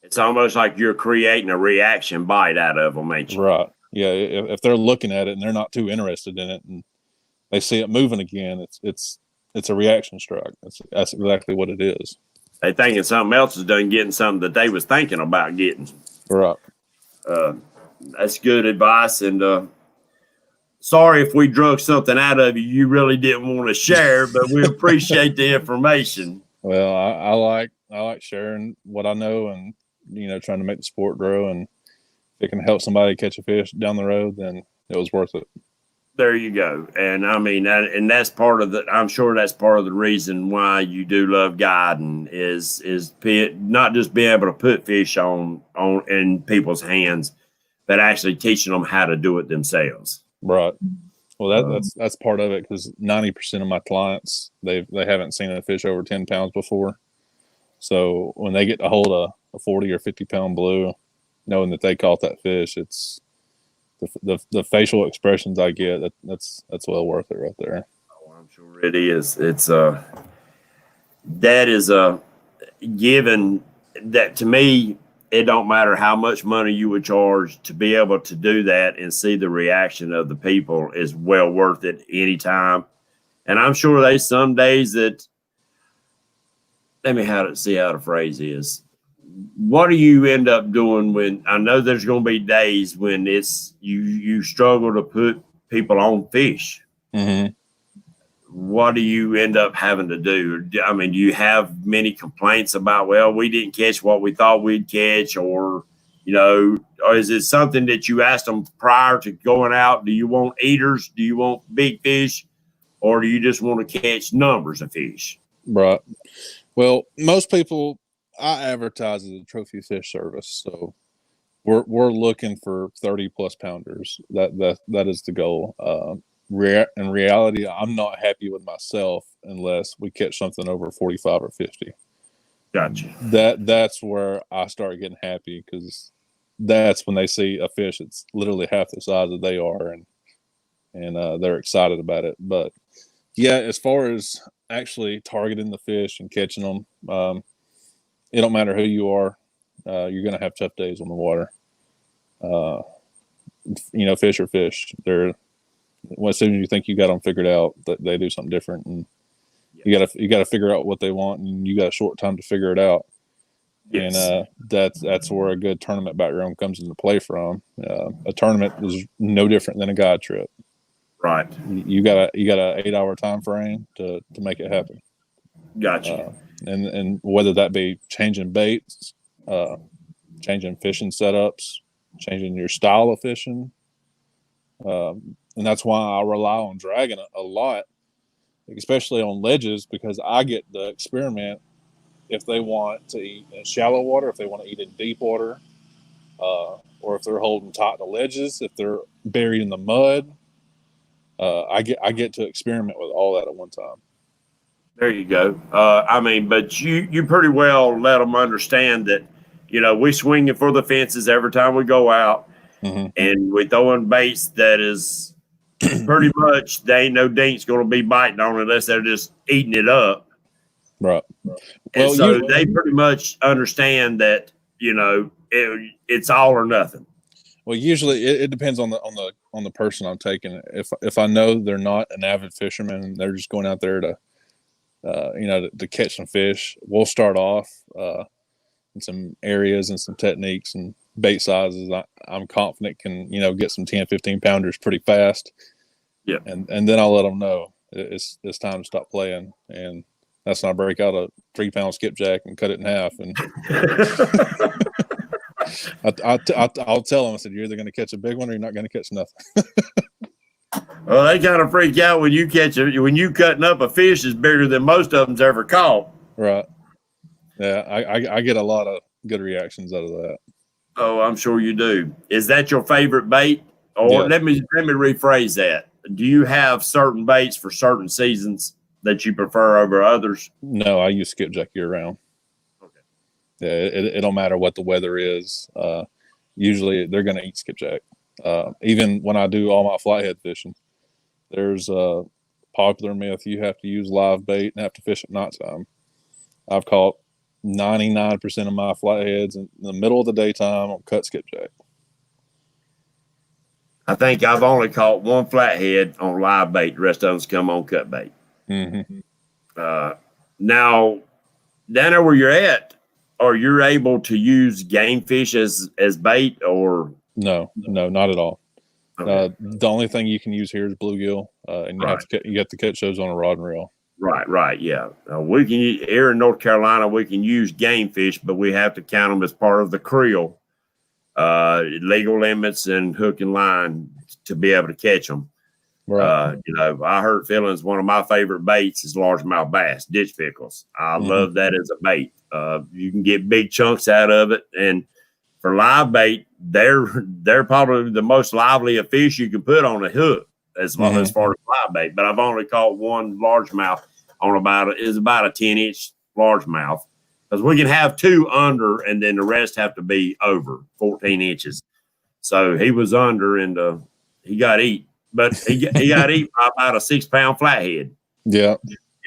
It's almost like you're creating a reaction bite out of them, ain't you? Right. Yeah. If they're looking at it and they're not too interested in it and they see it moving again, it's a reaction strike. That's exactly what it is. They thinking something else is done getting something that they was thinking about getting. Right. That's good advice. And sorry if we drug something out of you you really didn't want to share, but we appreciate the information. Well, I like sharing what I know and trying to make the sport grow. And if it can help somebody catch a fish down the road, then it was worth it. There you go. And I mean, and that's part of I'm sure that's part of the reason why you do love guiding is not just being able to put fish on in people's hands, but actually teaching them how to do it themselves. Right. Well, that's part of it, because 90% of my clients, they haven't seen a fish over 10 pounds before. So when they get a hold of a 40 or 50 pound blue, knowing that they caught that fish, it's the facial expressions I get, that's well worth it right there. Oh, I'm sure it is. It's that is a given that to me. It don't matter how much money you would charge to be able to do that and see the reaction of the people is well worth it anytime. And I'm sure there's some days that, see how the phrase is. What do you end up doing when, I know there's going to be days when it's, you struggle to put people on fish. Mm-hmm. What do you end up having to do? I mean, do you have many complaints about, well, we didn't catch what we thought we'd catch, or is it something that you asked them prior to going out? Do you want eaters? Do you want big fish? Or do you just want to catch numbers of fish? Right. Well, most people, I advertise as a trophy fish service. So we're looking for 30 plus pounders. That is the goal. In reality, I'm not happy with myself unless we catch something over 45 or 50. Gotcha. That's where I start getting happy, because that's when they see a fish that's literally half the size that they are, and and they're excited about it. But yeah, as far as actually targeting the fish and catching them, it don't matter who you are. You're going to have tough days on the water. Fish are fish. They're as soon as you think you got them figured out, they do something different, and you gotta figure out what they want, and you got a short time to figure it out. Yes. And that's where a good tournament about your own comes into play from. A tournament is no different than a guide trip. Right. You got a 8-hour time frame to make it happen. Gotcha. And whether that be changing baits, changing fishing setups, changing your style of fishing, and that's why I rely on dragging a lot, especially on ledges, because I get to experiment if they want to eat in shallow water, if they want to eat in deep water, or if they're holding tight to ledges, if they're buried in the mud. I get to experiment with all that at one time. There you go. But you pretty well let them understand that, we swinging for the fences every time we go out, and we throwing baits that is pretty much they ain't no dink's going to be biting on unless they're just eating it up. Right. And so they pretty much understand that, it's all or nothing. Well, usually it depends on the person I'm taking. If I know they're not an avid fisherman and they're just going out there to catch some fish, we'll start off in some areas and some techniques and bait sizes I'm confident can get some 10-15 pounders pretty fast. Yeah. And then I'll let them know it's time to stop playing, and that's when I break out a 3-pound skipjack and cut it in half. And I'll tell them, I said, you're either going to catch a big one or you're not going to catch nothing. Well, they kind of freak out when you cutting up a fish is bigger than most of them's ever caught. Right. Yeah, I get a lot of good reactions out of that. Oh, I'm sure you do. Is that your favorite bait? Or Yeah. let me rephrase that. Do you have certain baits for certain seasons that you prefer over others? No, I use skipjack year round. Okay. Yeah, it don't matter what the weather is. Usually they're going to eat skipjack. Even when I do all my flathead fishing, there's a popular myth you have to use live bait and have to fish at nighttime. I've caught 99% of my flatheads in the middle of the daytime on cut skipjack. I think I've only caught one flathead on live bait. The rest of them's come on cut bait. Mm-hmm. Now, down there where you're at, are you able to use game fish as bait or? No, not at all. Okay. The only thing you can use here is bluegill, and you have to catch those on a rod and reel. Right, yeah. We can here in North Carolina, we can use game fish, but we have to count them as part of the creel, legal limits and hook and line to be able to catch them. Right. I hurt feelings. One of my favorite baits is largemouth bass, ditch pickles. I love that as a bait. You can get big chunks out of it, and for live bait, they're probably the most lively of fish you can put on a hook as far as live bait. But I've only caught one largemouth on about a 10-inch largemouth, because we can have 2 under and then the rest have to be over 14 inches. So he was under and he got eat, but he got eat by about a 6-pound flathead. Yeah.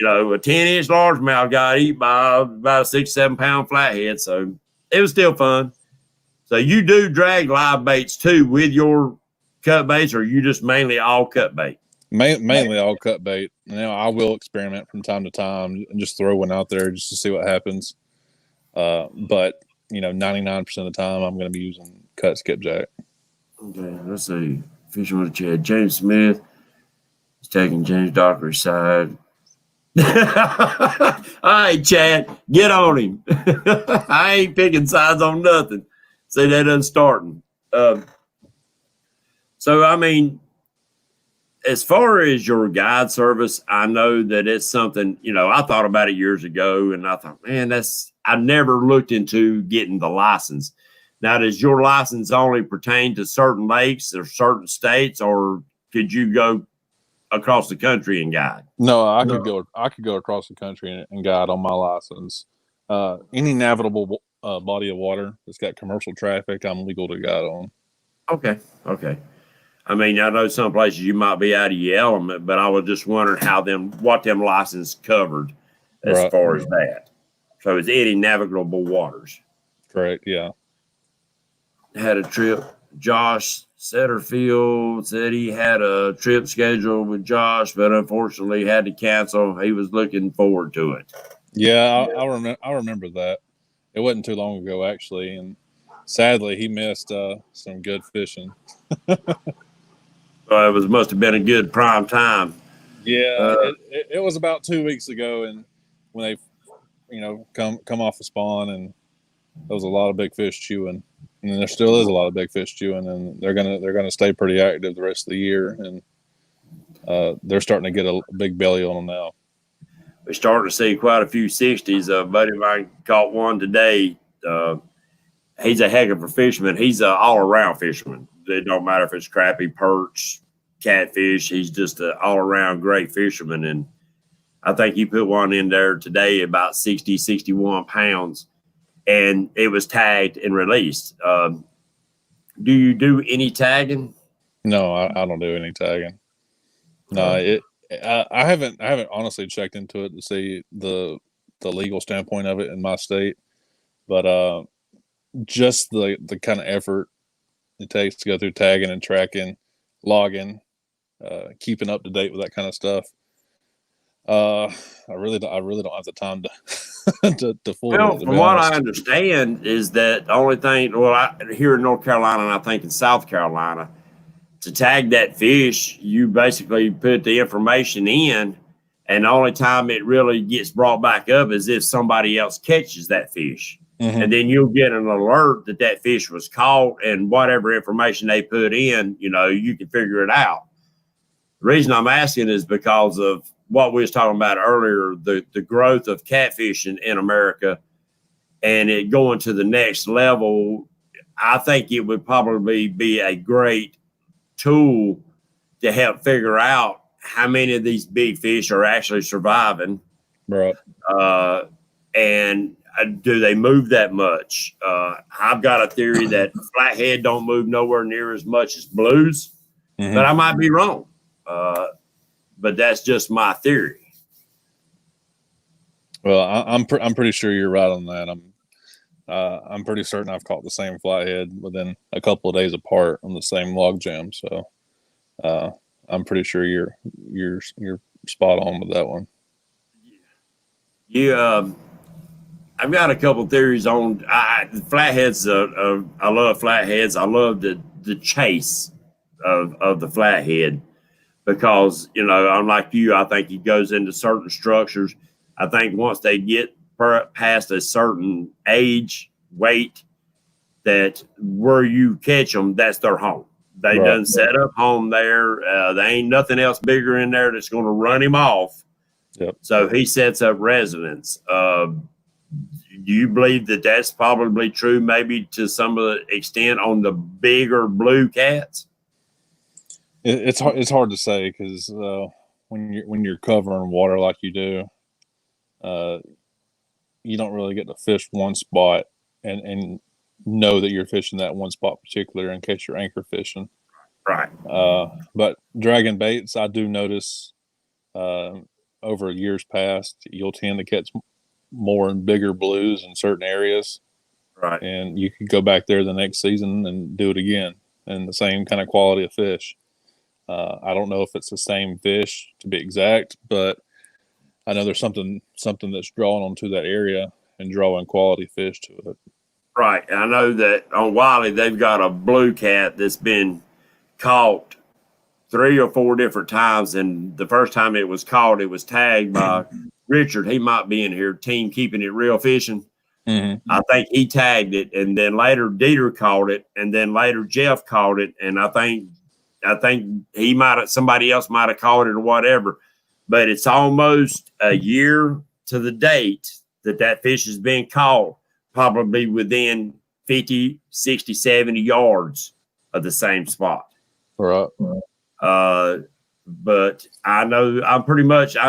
A 10-inch largemouth got eat by about a 6-7 pound flathead. So it was still fun. So you do drag live baits too with your cut baits, or you just mainly all cut bait? Mainly all cut bait. I will experiment from time to time and just throw one out there just to see what happens. But 99% of the time I'm going to be using cut skipjack. Okay, let's see. Fishing with a Chad. James Smith is taking James Dockery's side. All right, Chad, get on him. I ain't picking sides on nothing. See, that doesn't starting. So, as far as your guide service, I know that it's something, I thought about it years ago, and I thought, man, I never looked into getting the license. Now, does your license only pertain to certain lakes or certain states, or could you go across the country and guide? No, I could go across the country and guide on my license. Any navigable body of water that's got commercial traffic, I'm legal to guide on. Okay. I mean, I know some places you might be out of your element, but I was just wondering what them licenses covered as far as that. So it's any navigable waters. Correct. Yeah. Had a trip. Josh Setterfield said he had a trip scheduled with Josh, but unfortunately had to cancel. He was looking forward to it. Yeah, I remember that. It wasn't too long ago, actually, and sadly, he missed some good fishing. So must have been a good prime time. Yeah, it was about 2 weeks ago, and when they, come off the spawn, and there was a lot of big fish chewing, and there still is a lot of big fish chewing, and they're gonna stay pretty active the rest of the year, and they're starting to get a big belly on them now. We're starting to see quite a few 60s. A buddy of mine caught one today. He's a heck of a fisherman. He's an all-around fisherman. It don't matter if it's crappie, perch, catfish. He's just an all-around great fisherman. And I think he put one in there today about 60, 61 pounds, and it was tagged and released. Do you do any tagging? No, I don't do any tagging. No, I haven't honestly checked into it to see the legal standpoint of it in my state, but just the kind of effort it takes to go through tagging and tracking, logging, keeping up to date with that kind of stuff. I really don't have the time to fully. Well, from what I understand is that the only thing, here in North Carolina, and I think in South Carolina, to tag that fish, you basically put the information in, and the only time it really gets brought back up is if somebody else catches that fish. Mm-hmm. And then you'll get an alert that fish was caught, and whatever information they put in, you can figure it out. The reason I'm asking is because of what we was talking about earlier, the growth of catfishing in America and it going to the next level. I think it would probably be a great tool to help figure out how many of these big fish are actually surviving. Right. And do they move that much? I've got a theory that flathead don't move nowhere near as much as blues, mm-hmm. but I might be wrong. But that's just my theory. Well, I'm pretty sure you're right on that. I'm pretty certain I've caught the same flathead within a couple of days apart on the same log jam. So I'm pretty sure you're spot on with that one. I've got a couple theories on flatheads. I love flatheads. I love the chase of the flathead. Because, unlike you, I think he goes into certain structures. I think once they get past a certain age, weight, that where you catch them, that's their home. They done set up home there. There ain't nothing else bigger in there that's going to run him off. Yep. So he sets up residence. Do you believe that that's probably true, maybe to some of the extent on the bigger blue cats? It's hard to say because when you're covering water like you do, you don't really get to fish one spot and know that you're fishing that one spot particular in case you're anchor fishing. Right. But dragging baits, I do notice over years past, you'll tend to catch more and bigger blues in certain areas. Right. And you could go back there the next season and do it again and the same kind of quality of fish. I don't know if it's the same fish to be exact, but I know there's something that's drawing onto that area and drawing quality fish to it. Right. I know that on Wiley, they've got a blue cat that's been caught 3 or 4 different times. And the first time it was caught, it was tagged by Richard. He might be in here, Team Keeping It Real Fishing. Mm-hmm. I think he tagged it. And then later Dieter caught it. And then later Jeff caught it. And I think somebody else might have caught it or whatever, but it's almost a year to the date that fish has been caught, probably within 50, 60, 70 yards of the same spot. Right. But I know I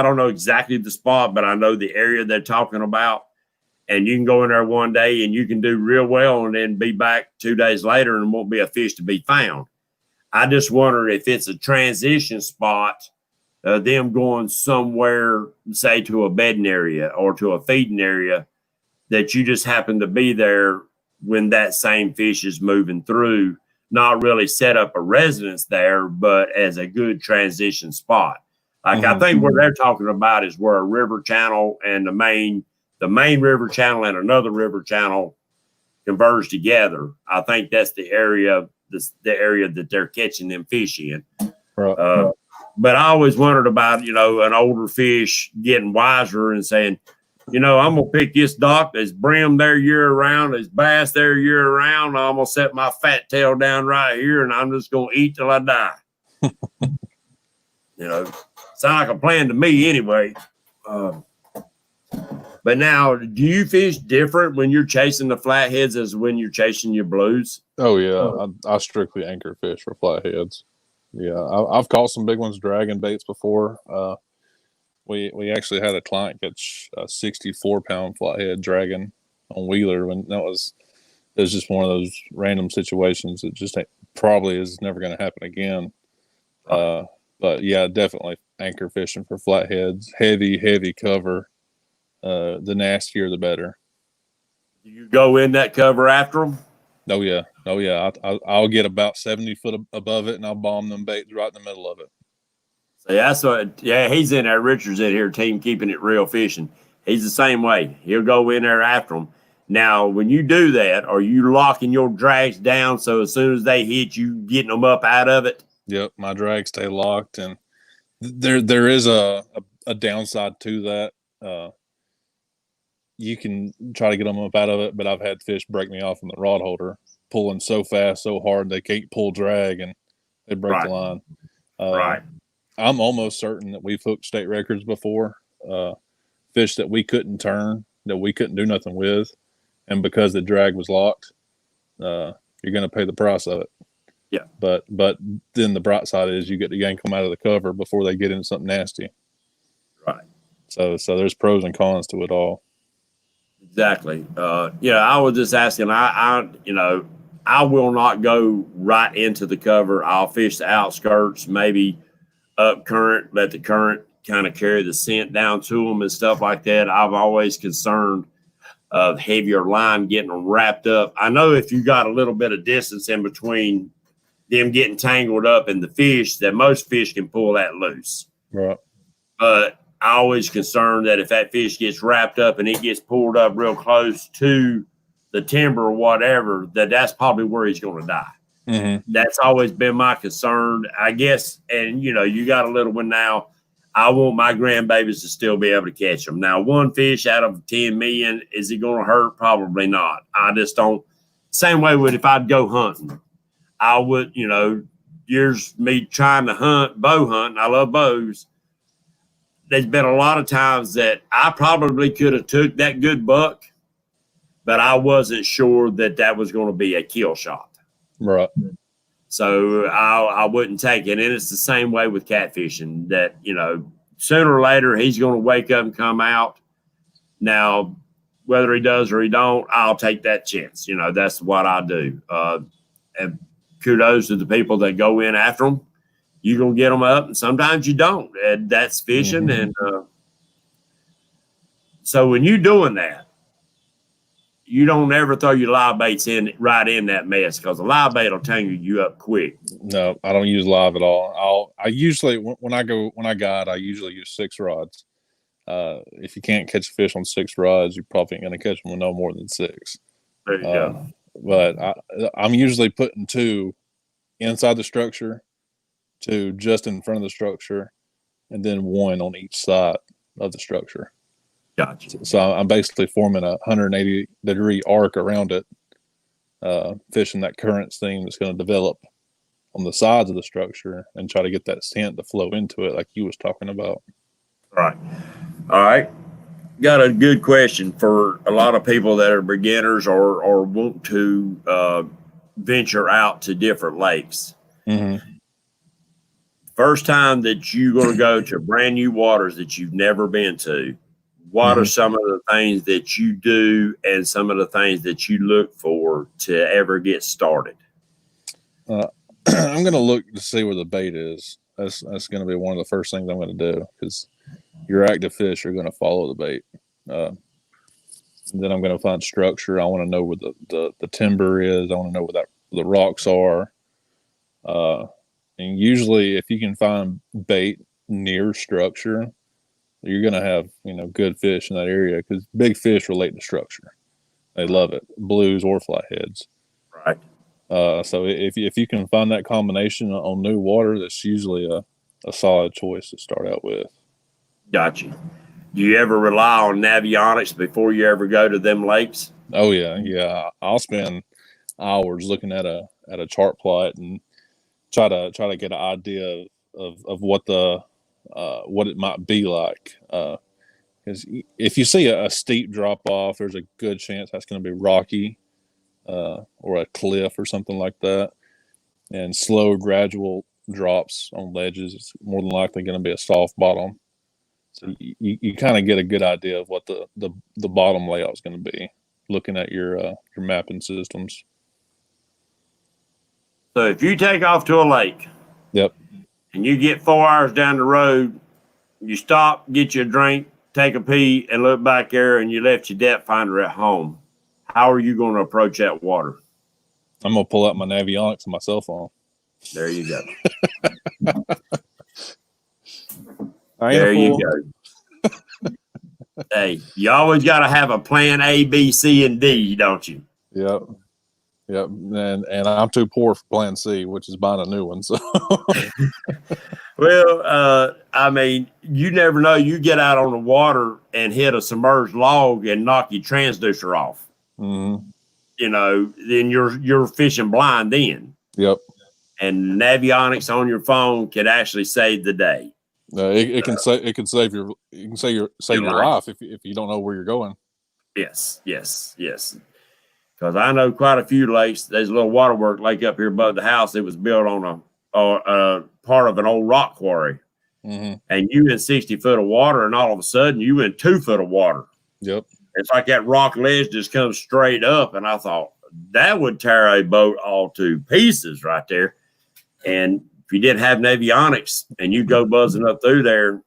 don't know exactly the spot, but I know the area they're talking about. And you can go in there one day and you can do real well and then be back 2 days later and won't be a fish to be found. I just wonder if it's a transition spot, them going somewhere, say to a bedding area or to a feeding area, that you just happen to be there when that same fish is moving through, not really set up a residence there, but as a good transition spot. Like I think what they're talking about is where a river channel and the main river channel and another river channel converge together. I think that's the area that they're catching them fish in. Right. But I always wondered about, an older fish getting wiser and saying, I'm going to pick this dock. There's brim there year round. There's bass there year round. I'm going to set my fat tail down right here, and I'm just going to eat till I die. Sound like a plan to me anyway. But now, do you fish different when you're chasing the flatheads as when you're chasing your blues? Oh, yeah. I strictly anchor fish for flatheads. Yeah, I've caught some big ones dragging baits before. We actually had a client catch a 64-pound flathead dragging on Wheeler, when it was just one of those random situations that just probably is never going to happen again. But yeah, definitely anchor fishing for flatheads. Heavy cover. The nastier, the better. Do you go in that cover after them? Oh yeah. I'll get about 70 foot above it, and I'll bomb them baits right in the middle of it. So that's what. Yeah, he's in there. Richard's in here, team keeping it real fishing. He's the same way. He'll go in there after them. Now, when you do that, are you locking your drags down so as soon as they hit you, getting them up out of it? Yep, my drags stay locked, and there is a downside to that. You can try to get them up out of it, but I've had fish break me off from the rod holder, pulling so fast, so hard they can't pull drag, and they break the line. Right. I'm almost certain that we've hooked state records before, fish that we couldn't turn, that we couldn't do nothing with, and because the drag was locked, you're going to pay the price of it. Yeah. But then the bright side is you get to yank them out of the cover before they get into something nasty. Right. So there's pros and cons to it all. Exactly. I was just asking. I will not go right into the cover. I'll fish the outskirts, maybe up current, let the current kind of carry the scent down to them and stuff like that. I'm always concerned of heavier line getting them wrapped up. I know if you got a little bit of distance in between them getting tangled up in the fish, that most fish can pull that loose. Right. But I always concerned that if that fish gets wrapped up and it gets pulled up real close to the timber or whatever, that's probably where he's going to die. Mm-hmm. That's always been my concern, I guess. And, you got a little one now. I want my grandbabies to still be able to catch them. Now, one fish out of 10 million, is it going to hurt? Probably not. I just don't. Same way with if I'd go hunting. I would, years me trying to bow hunt, and I love bows. There's been a lot of times that I probably could have took that good buck, but I wasn't sure that was going to be a kill shot. Right. So I wouldn't take it. And it's the same way with catfishing that, sooner or later he's going to wake up and come out. Now, whether he does or he don't, I'll take that chance. That's what I do. And kudos to the people that go in after them. You're going to get them up, and sometimes you don't. And that's fishing. And so when you're doing that, you don't ever throw your live baits right in that mess, because the live bait will tangle you up quick. No, I don't use live at all. I usually, when I guide, I usually use 6 rods. If you can't catch a fish on 6 rods, you're probably going to catch them with no more than 6. There you go. But I'm usually putting 2 inside the structure, 2 just in front of the structure, and then 1 on each side of the structure. Gotcha. So I'm basically forming a 180-degree arc around it, fishing that current stream that's going to develop on the sides of the structure and try to get that scent to flow into it like you was talking about. Right. All right. Got a good question for a lot of people that are beginners or want to venture out to different lakes. Mm-hmm. First time that you're going to go to brand new waters that you've never been to, what are some of the things that you do and some of the things that you look for to ever get started? I'm gonna look to see where the bait is. That's gonna be one of the first things I'm gonna do, because your active fish are gonna follow the bait. Then I'm gonna find structure. I want to know where the timber is. I want to know where the rocks are. And usually, if you can find bait near structure, you're gonna have good fish in that area, because big fish relate to structure. They love it, blues or flatheads. Right. So if you can find that combination on new water, that's usually a solid choice to start out with. Gotcha. Do you ever rely on navionics before you ever go to them lakes? Oh yeah. I'll spend hours looking at a chart plot and try to get an idea of what what it might be like. Because if you see a steep drop off, there's a good chance that's going to be rocky, or a cliff or something like that. And slow, gradual drops on ledges, it's more than likely going to be a soft bottom. So you kind of get a good idea of what the bottom layout is going to be, looking at your mapping systems. So if you take off to a lake, Yep. and you get 4 hours down the road, you stop, get you a drink, take a pee, and look back there, and you left your depth finder at home, how are you going to approach that water? I'm going to pull out my Navionics on my cell phone. There you go. There you go. Hey, you always got to have a plan A, B, C, and D, don't you? Yep. And I'm too poor for plan C, which is buying a new one. So, well, I mean, you never know. You get out on the water and hit a submerged log and knock your transducer off. mm-hmm. Then you're fishing blind then. Yep. And navionics on your phone can actually save the day. It can save your life if you don't know where you're going. Yes. Because I know quite a few lakes. There's a little waterwork lake up here above the house. It was built on a part of an old rock quarry. Mm-hmm. And you in 60 foot of water, and all of a sudden you in 2 foot of water. Yep. It's like that rock ledge just comes straight up, and I thought that would tear a boat all to pieces right there. And if you didn't have navionics and you go buzzing up through there,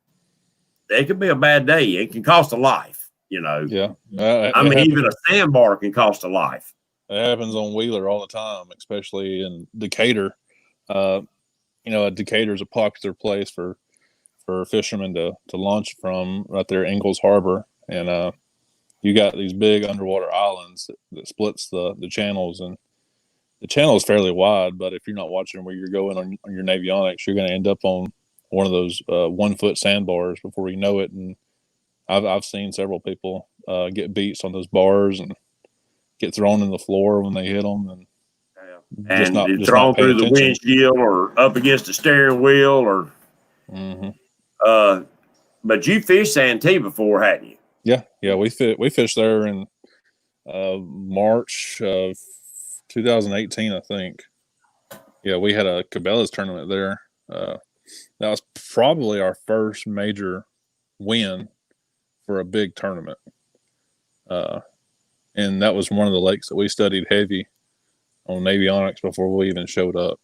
it could be a bad day. It can cost a life, Yeah. Even a sandbar can cost a life. It happens on Wheeler all the time, especially in Decatur. Decatur is a popular place for fishermen to launch from, right there, Ingalls Harbor. And you got these big underwater islands that splits the channels, and the channel is fairly wide, but if you're not watching where you're going on your navionics, you're going to end up on one of those 1 foot sandbars before you know it. And I've seen several people get beats on those bars and get thrown in the floor when they hit them, and thrown through the windshield or up against the steering wheel, or. Mm-hmm. But you fished Santee before, hadn't you? Yeah. We fished there in March of 2018, I think. Yeah, we had a Cabela's tournament there. That was probably our first major win for a big tournament. And that was one of the lakes that we studied heavy on navionics before we even showed up.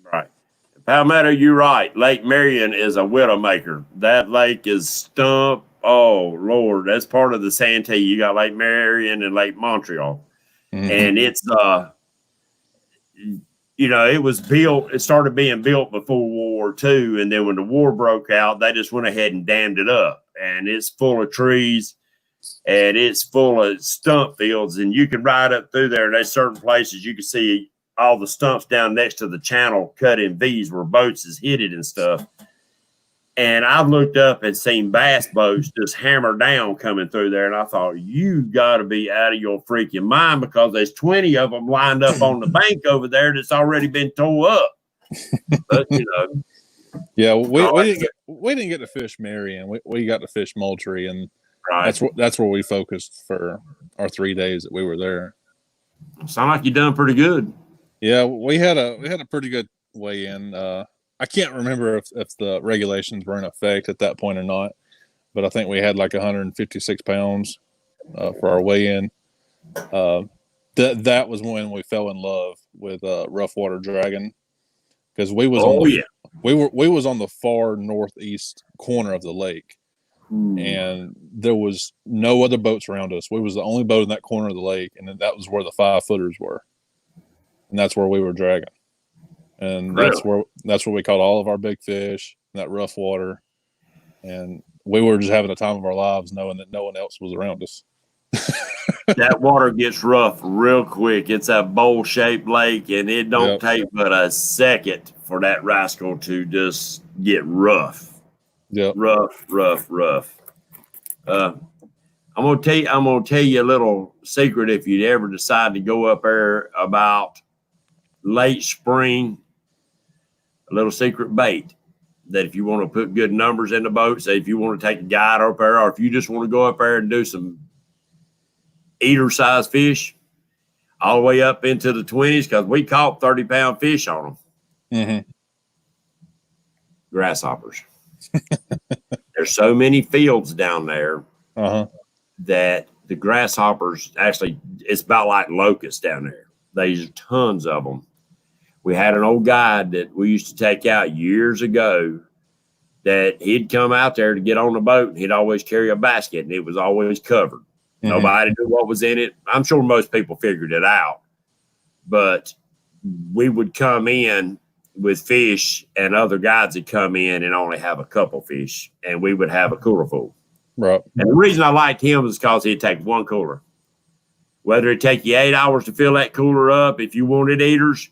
Right. Palmetto, you're right. Lake Marion is a widowmaker. That lake is stump. Oh, Lord. That's part of the Santee. You got Lake Marion and Lake Montreal. Mm-hmm. And it's, it was built. It started being built before World War II. And then when the war broke out, they just went ahead and dammed it up. And it's full of trees. And it's full of stump fields, and you can ride up through there. And there's certain places you can see all the stumps down next to the channel cut in V's where boats is hit it and stuff. And I've looked up and seen bass boats just hammer down coming through there. And I thought, you got to be out of your freaking mind, because there's 20 of them lined up on the bank over there that's already been tore up. But, yeah, we didn't get to fish Marion. We got to fish Moultrie, and right. That's where we focused for our 3 days that we were there. Sound like you done pretty good. Yeah, we had a pretty good weigh in. I can't remember if the regulations were in effect at that point or not, but I think we had like 156 pounds for our weigh in. that was when we fell in love with rough water dragon, because we was we was on the far northeast corner of the lake, and there was no other boats around us. We was the only boat in that corner of the lake, and that was where the 5-footers were, and that's where we were dragging, and that's where we caught all of our big fish in that rough water, and we were just having the time of our lives, knowing that no one else was around us. That water gets rough real quick. It's a bowl-shaped lake, and it don't take but a second for that rascal to just get rough. Yeah, rough. I'm gonna tell you a little secret. If you ever decide to go up there about late spring, a little secret bait that if you want to put good numbers in the boat, say if you want to take a guide up there, or if you just want to go up there and do some eater-sized fish all the way up into the 20s, because we caught 30-pound fish on them. Mm-hmm. Grasshoppers. There's so many fields down there that the grasshoppers actually, it's about like locusts down there. There's tons of them. We had an old guide that we used to take out years ago that he'd come out there to get on the boat, and he'd always carry a basket, and it was always covered. Mm-hmm. Nobody knew what was in it. I'm sure most people figured it out, but we would come in with fish, and other guides would come in and only have a couple fish, and we would have a cooler full. Right. And the reason I liked him is because he'd take one cooler. Whether it take you 8 hours to fill that cooler up if you wanted eaters,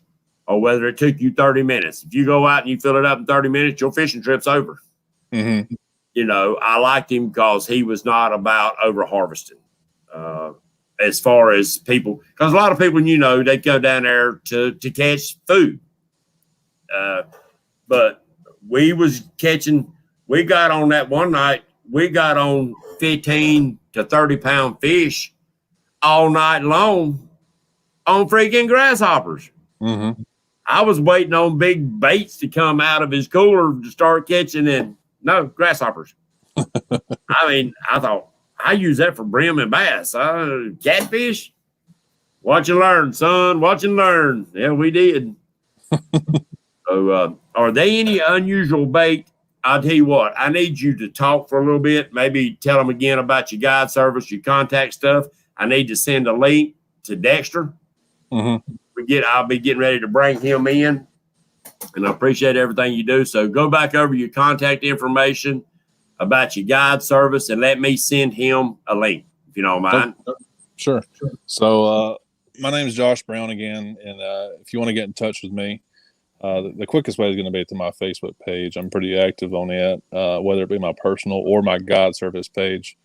or whether it took you 30 minutes. If you go out and you fill it up in 30 minutes, your fishing trip's over. Mm-hmm. I liked him because he was not about over harvesting. As far as people, because a lot of people, they go down there to catch food. But we was catching, we got on that one night, we got on 15 to 30-pound fish all night long on freaking grasshoppers. Mm-hmm. I was waiting on big baits to come out of his cooler to start catching, and no, grasshoppers. I mean, I thought, I use that for brim and bass. Catfish? Watch and learn, son. Watch and learn. Yeah, we did. So, are they any unusual bait? I'll tell you what, I need you to talk for a little bit. Maybe tell them again about your guide service, your contact stuff. I need to send a link to Dexter. Mm-hmm. I'll be getting ready to bring him in, and I appreciate everything you do. So go back over your contact information about your guide service, and let me send him a link, if you don't mind. Sure. So my name is Josh Brown again, and if you want to get in touch with me, the quickest way is going to be to my Facebook page. I'm pretty active on it, whether it be my personal or my guide service page.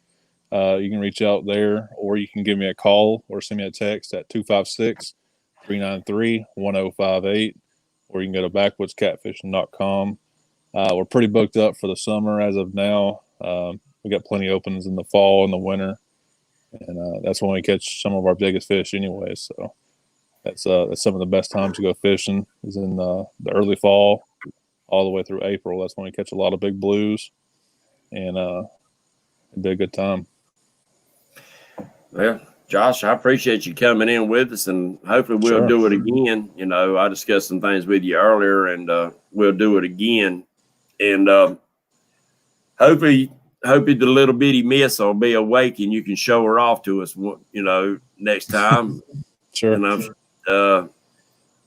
You can reach out there, or you can give me a call or send me a text at 256-393-1058, or you can go to backwoodscatfishing.com. We're pretty booked up for the summer as of now. We got plenty of openings in the fall and the winter, and that's when we catch some of our biggest fish anyway. So that's some of the best times to go fishing is in the early fall all the way through April. That's when we catch a lot of big blues, and it'd be a good time. Well, Josh, I appreciate you coming in with us, and hopefully we'll do it again. I discussed some things with you earlier, and we'll do it again. And hopefully the little bitty miss will be awake, and you can show her off to us, next time. Sure. And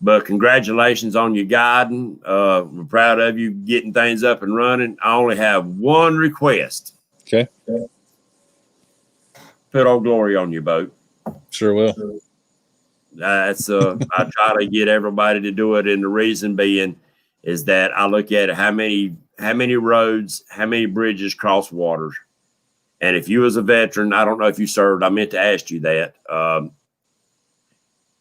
but congratulations on your guiding. We're proud of you getting things up and running. I only have one request. Okay. Put Old Glory on your boat. Sure will. That's I try to get everybody to do it, and the reason being is that I look at it, how many roads, how many bridges cross waters. And if you as a veteran, I don't know if you served, I meant to ask you that.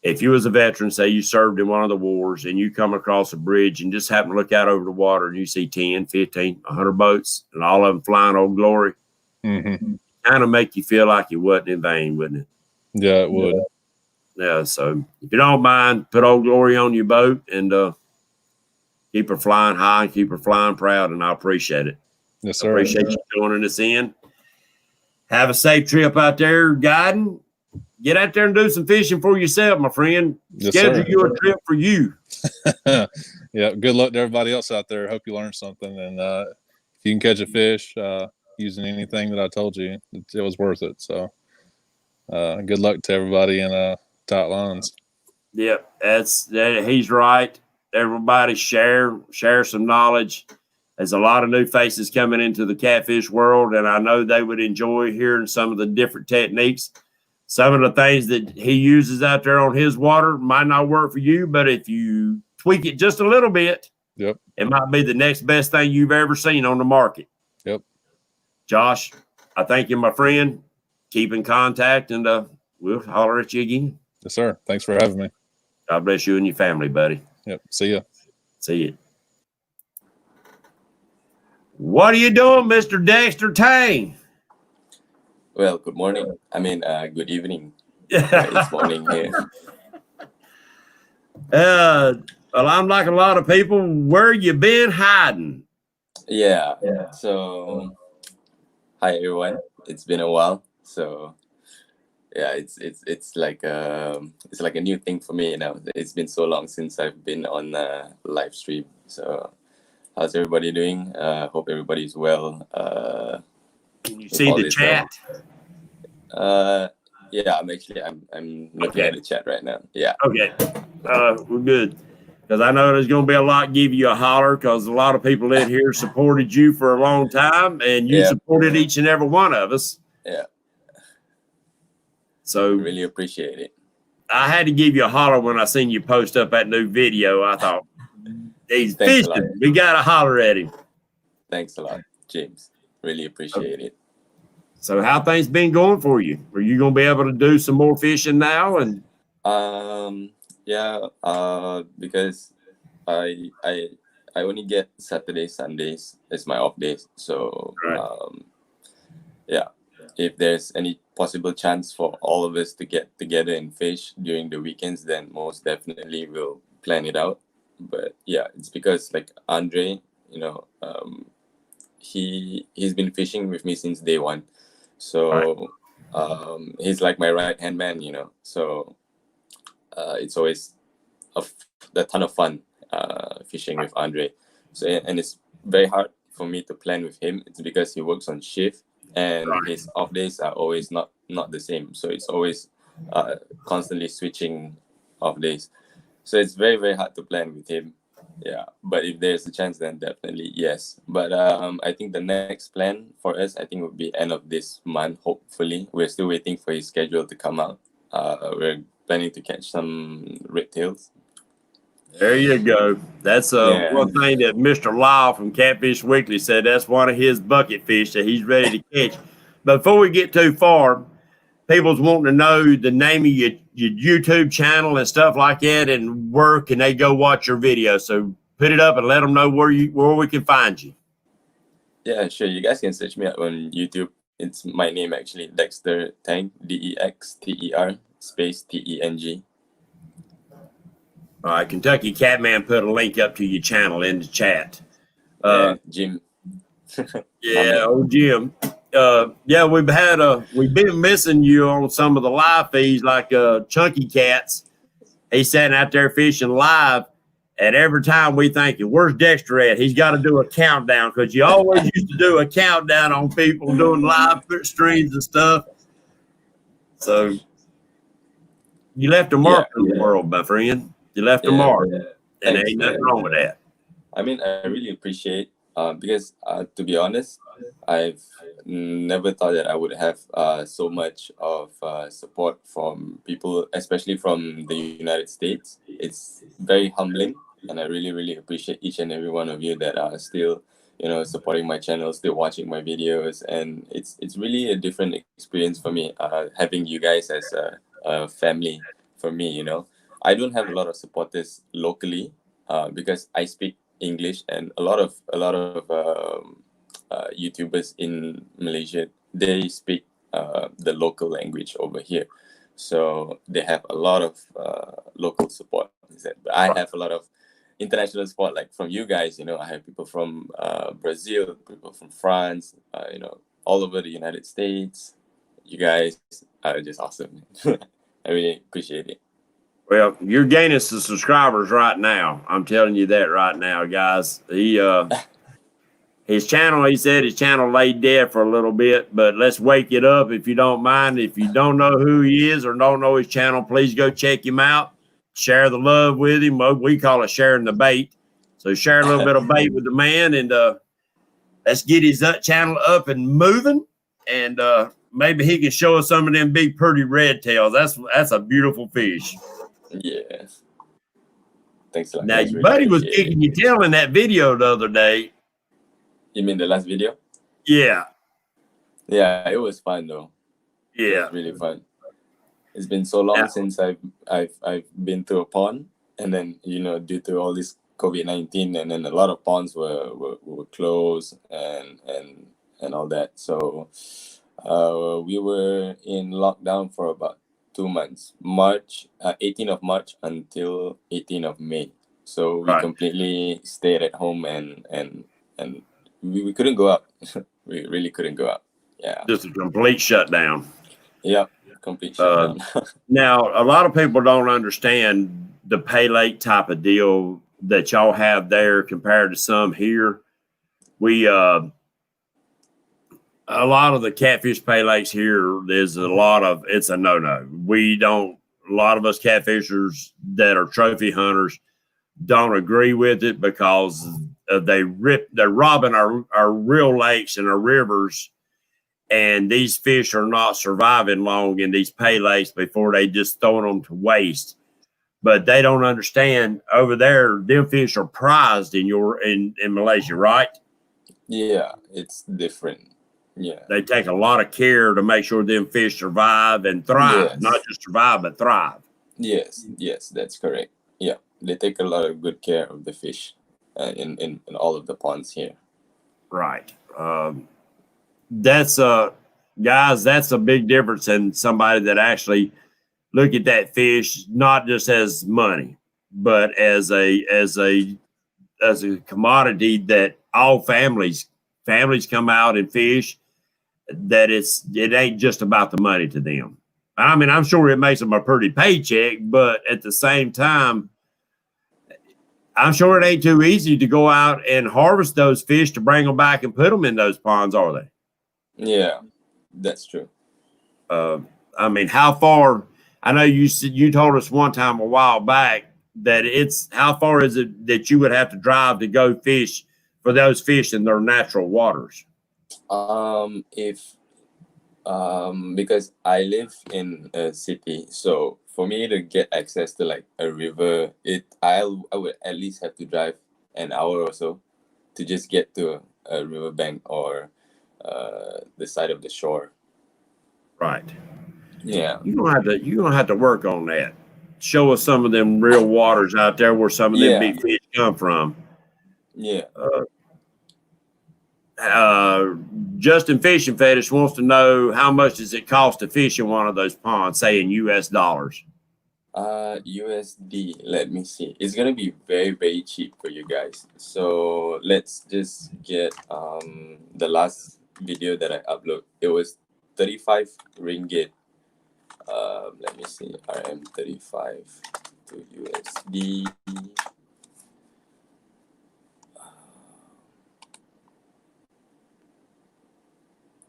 If you as a veteran, say you served in one of the wars, and you come across a bridge and just happen to look out over the water and you see 10, 15, 100 boats and all of them flying Old Glory, mm-hmm. kind of make you feel like it wasn't in vain, wouldn't it? Yeah, it would. Yeah, so if you don't mind, put Old Glory on your boat and keep her flying high and keep her flying proud, and I appreciate it. Yes, sir. I appreciate you joining us in. Have a safe trip out there guiding. get out there and do some fishing for yourself, my friend. Yes, Schedule sir. you a trip for you. Yeah. Good luck to everybody else out there. Hope you learned something. And if you can catch a fish using anything that I told you, it was worth it. So good luck to everybody in Tight Lines. Yep, he's right. Everybody share some knowledge. There's a lot of new faces coming into the catfish world, and I know they would enjoy hearing some of the different techniques. Some of the things that he uses out there on his water might not work for you, but if you tweak it just a little bit, Yep, it might be the next best thing you've ever seen on the market. Yep. Josh, I thank you, my friend. Keep in contact, and we'll holler at you again. Yes, sir. Thanks for having me. God bless you and your family, buddy. Yep. See ya. See you. What are you doing, Mr. Dexter Tang? Well, good morning. Good evening. It's morning here. Well, I'm like a lot of people. Where you been hiding? Yeah. So, hi everyone. It's been a while. So, yeah, it's like a new thing for me now. It's been so long since I've been on live stream. So, how's everybody doing? Hope everybody's well. Can you see the chat? Yeah, I'm looking at the chat right now. Yeah. Okay. We're good. Because I know there's going to be a lot give you a holler because a lot of people in here supported you for a long time and you supported each and every one of us. Yeah. So really appreciate it. I had to give you a holler when I seen you post up that new video. I thought, he's fishing. We got to holler at him. Thanks a lot, James. Really appreciate it. So how things been going for you? Are you going to be able to do some more fishing now? And because I only get Saturdays, Sundays as my off days. So if there's any possible chance for all of us to get together and fish during the weekends, then most definitely we'll plan it out. But yeah, it's because like Andre, he's been fishing with me since day one. So he's like my right hand man, So it's always a ton of fun fishing with Andre. So and it's very hard for me to plan with him. It's because he works on shift and his off days are always not the same. So it's always constantly switching off days. So it's very, very hard to plan with him. Yeah, but if there's a chance, then definitely yes. But I think the next plan for us, I think, would be end of this month. Hopefully, we're still waiting for his schedule to come out. We're planning to catch some red tails. There you go. That's one thing that Mr. Lyle from Catfish Weekly said. That's one of his bucket fish that he's ready to catch. But before we get too far, people's wanting to know the name of your YouTube channel and stuff like that, and where can they go watch your video? So put it up and let them know where we can find you. Yeah, sure. You guys can search me out on YouTube. It's my name actually, Dexter Tang, DEXTER space TENG. All right, Kentucky Catman put a link up to your channel in the chat. Jim. Yeah, old Jim. We've been missing you on some of the live feeds, like Chunky Cats. He's sitting out there fishing live, and every time we think, where's Dexter at? He's got to do a countdown because you always used to do a countdown on people doing live streams and stuff. So you left a mark in the world, my friend. You left a mark, and there ain't nothing wrong with that. I mean, I really appreciate because to be honest, I've never thought that I would have so much of support from people, especially from the United States. It's very humbling, and I really, really appreciate each and every one of you that are still, supporting my channel, still watching my videos, and it's really a different experience for me having you guys as a family for me. I don't have a lot of supporters locally because I speak English, and a lot of YouTubers in Malaysia, they speak the local language over here, so they have a lot of local support. But I have a lot of international support, like from you guys. I have people from Brazil, people from France, all over the United States. You guys are just awesome. I really appreciate it. Well, you're gaining some subscribers right now. I'm telling you that right now, guys. His channel, he said his channel laid dead for a little bit, but let's wake it up if you don't mind. If you don't know who he is or don't know his channel, please go check him out. Share the love with him. We call it sharing the bait. So share a little bit of bait with the man, and let's get his channel up and moving. And maybe he can show us some of them big, pretty red tails. That's a beautiful fish. Yes. Thanks a lot. Now, your buddy was kicking your tail in that video the other day. You mean the last video? Yeah. Yeah, it was fun though. Yeah. It was really fun. It's been so long since I've been to a pond, and then due to all this COVID-19, and then a lot of ponds were closed and all that. So we were in lockdown for about 2 months, 18th of March until 18th of May. So we completely stayed at home and we couldn't go out. We really couldn't go out. Yeah. Just a complete shutdown. Yeah, complete shutdown. Now, a lot of people don't understand the pay lake type of deal that y'all have there compared to some here. We a lot of the catfish pay lakes here, it's a no-no. A lot of us catfishers that are trophy hunters don't agree with it because they're robbing our real lakes and our rivers, and these fish are not surviving long in these pay lakes before they just throwing them to waste. But they don't understand over there, them fish are prized in Malaysia, right? Yeah, it's different. Yeah, they take a lot of care to make sure them fish survive and thrive. Yes. Not just survive, but thrive. Yes, that's correct. Yeah, they take a lot of good care of the fish in all of the ponds here. Right. That's guys, that's a big difference in somebody that actually look at that fish not just as money, but as a commodity that all families come out and fish. That it ain't just about the money to them. I mean, I'm sure it makes them a pretty paycheck, but at the same time, I'm sure it ain't too easy to go out and harvest those fish to bring them back and put them in those ponds, are they? Yeah, that's true. I mean, how far? I know you told us one time a while back that how far is it that you would have to drive to go fish for those fish in their natural waters? Because I live in a city, so for me to get access to like a river, I would at least have to drive an hour or so to just get to a riverbank or the side of the shore. Right. Yeah. You're gonna have to work on that. Show us some of them real waters out there where some of them big fish come from. Yeah. Justin Fishing Fetish wants to know how much does it cost to fish in one of those ponds, say in US dollars. USD, let me see. It's gonna be very, very cheap for you guys. So let's just get the last video that I upload. It was 35 ringgit. Let me see, RM35 to USD.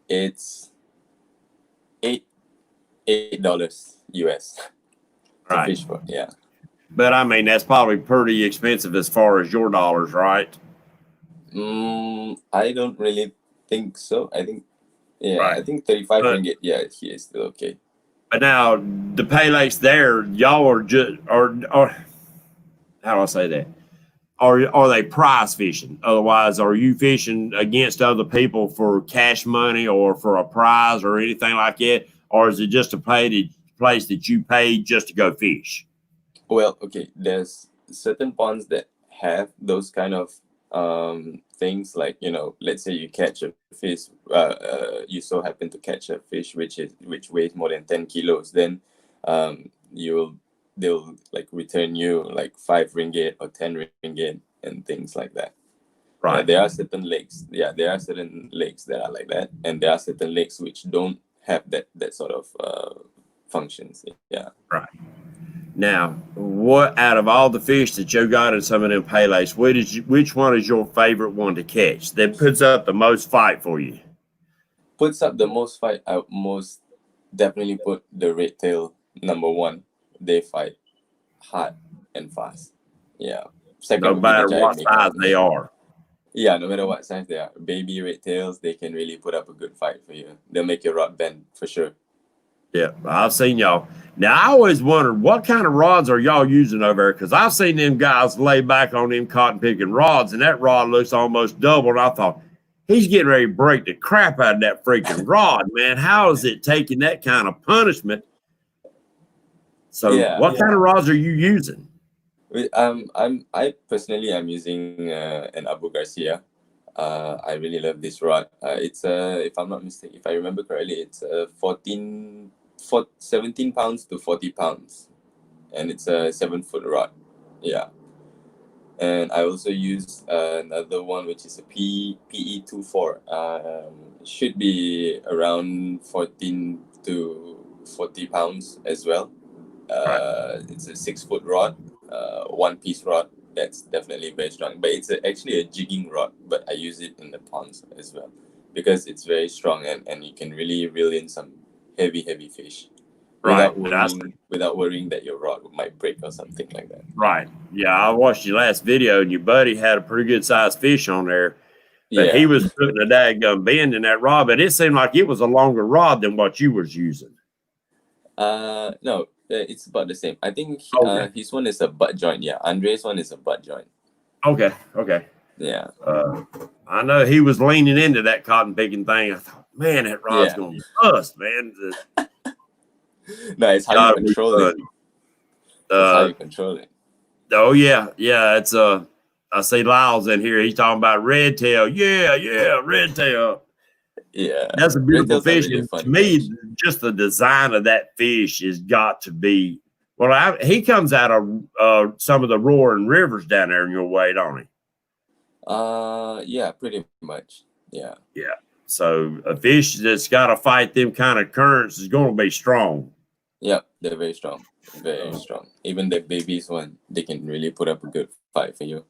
It's $8 US. Right. Fish for, yeah. But I mean, that's probably pretty expensive as far as your dollars, right? I don't really think so. I think, right. I think 35 ringgit. Yeah, he is still okay. But now the pay lakes there, y'all are just, or how do I say that? Are they prize fishing? Otherwise, are you fishing against other people for cash money or for a prize or anything like that? Or is it just a place that you pay just to go fish? Well, okay, there's certain ponds that have those kind of things, like, let's say you catch a fish, you so happen to catch a fish which weighs more than 10 kilos, then they'll like return you like 5 ringgit or 10 ringgit and things like that. Right. There are certain lakes. Yeah, there are certain lakes that are like that, and there are certain lakes which don't have that sort of functions. Yeah. Right. Now, what out of all the fish that you got in some of them paylays, which one is your favorite one to catch that puts up the most fight for you? Puts up the most fight. I most definitely put the red tail number one. They fight hard and fast. Yeah. Second No would be the matter what giant size mekong. they are. Yeah, no matter what size they are. Baby red tails, they can really put up a good fight for you. They'll make your rod bend for sure. Yeah, I've seen y'all. Now, I always wondered what kind of rods are y'all using over there? Because I've seen them guys lay back on them cotton picking rods, and that rod looks almost double. And I thought, he's getting ready to break the crap out of that freaking rod, man. How is it taking that kind of punishment? So, what kind of rods are you using? I personally am using an Abu Garcia. I really love this rod. It's if I'm not mistaken, if I remember correctly, it's 17 pounds to 40 pounds, and it's a 7-foot rod. Yeah. And I also use another one which is a PE24. Should be around 14 to 40 pounds as well. It's a 6-foot rod, one-piece rod. That's definitely very strong. But it's actually a jigging rod, but I use it in the ponds as well because it's very strong and you can really reel in some heavy fish without worrying that your rod might break or something like that. Right. Yeah, I watched your last video, and your buddy had a pretty good sized fish on there. But he was putting a daggum bend in that rod, but it seemed like it was a longer rod than what you was using. No, it's about the same. I think his one is a butt joint. Yeah, Andre's one is a butt joint. Okay. Yeah. I know he was leaning into that cotton picking thing. I thought, man, that rod's going to bust, man. No, it's how you control it. That's how you control it. Oh, yeah. It's I see Lyle's in here. He's talking about red tail. Yeah, red tail. Yeah. That's a beautiful fish. Really to me, just the design of that fish has got to be. Well, he comes out of some of the roaring rivers down there in your way, don't he? Yeah, pretty much. Yeah. So a fish that's got to fight them kind of currents is going to be strong. Yeah, they're very strong. Very strong. Even the babies one, they can really put up a good fight for you.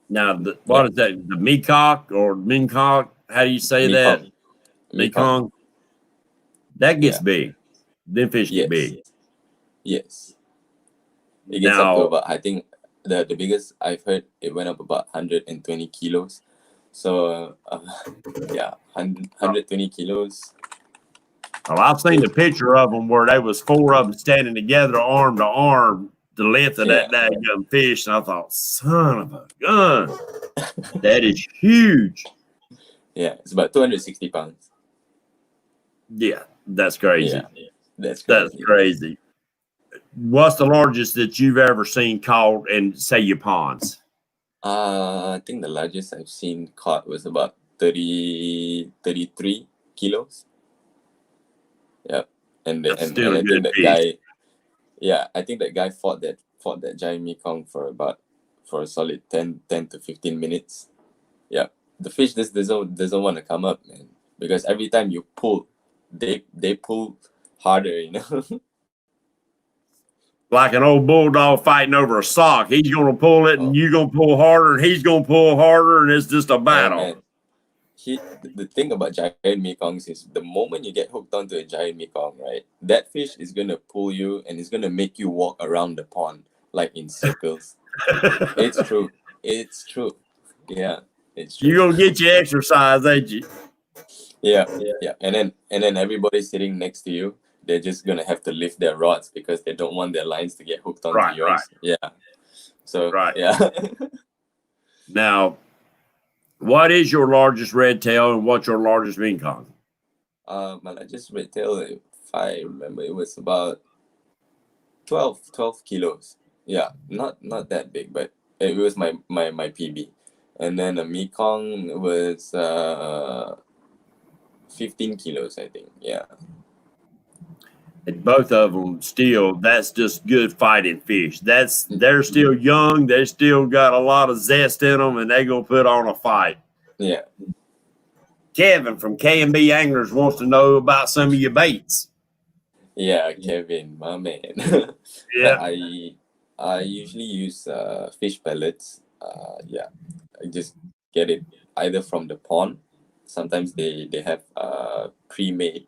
Now, what is that? The meacock or mincock? How do you say that? Mekong. That gets big. Them fish get big. Yes. It gets up to about, I think, the biggest I've heard, it went up about 120 kilos. So, 120 kilos. Well, I've seen the picture of them where they was 4 of them standing together, arm to arm, the length of that daggum fish. And I thought, son of a gun, that is huge. Yeah, it's about 260 pounds. Yeah, that's crazy. Yeah, that's crazy. What's the largest that you've ever seen caught in, say, your ponds? I think the largest I've seen caught was about 33 kilos. Yeah, and I think that guy. Yeah, I think that guy fought that giant mekong for a solid 10 to 15 minutes. Yeah, the fish just doesn't want to come up, man, because every time you pull, they pull harder, you know. Like an old bulldog fighting over a sock. He's going to pull it, and you're going to pull harder, and he's going to pull harder, and it's just a battle. The thing about giant mekongs is the moment you get hooked onto a giant mekong, right, that fish is going to pull you, and it's going to make you walk around the pond like in circles. It's true. Yeah, it's true. You're going to get your exercise, ain't you? Yeah. And then everybody sitting next to you, they're just gonna have to lift their rods because they don't want their lines to get hooked onto yours. Right. Yeah. So yeah. Now, what is your largest red tail and what's your largest mekong? My largest red tail, if I remember, it was about 12 kilos. Yeah, not that big, but it was my PB. And then a mekong was 15 kilos, I think. Yeah. And both of them that's just good fighting fish. They're still young. They still got a lot of zest in them, and they're going to put on a fight. Yeah. Kevin from K&B Anglers wants to know about some of your baits. Yeah, Kevin, my man. But Yeah. I usually use fish pellets. Yeah, I just get it either from the pond. Sometimes they have pre-made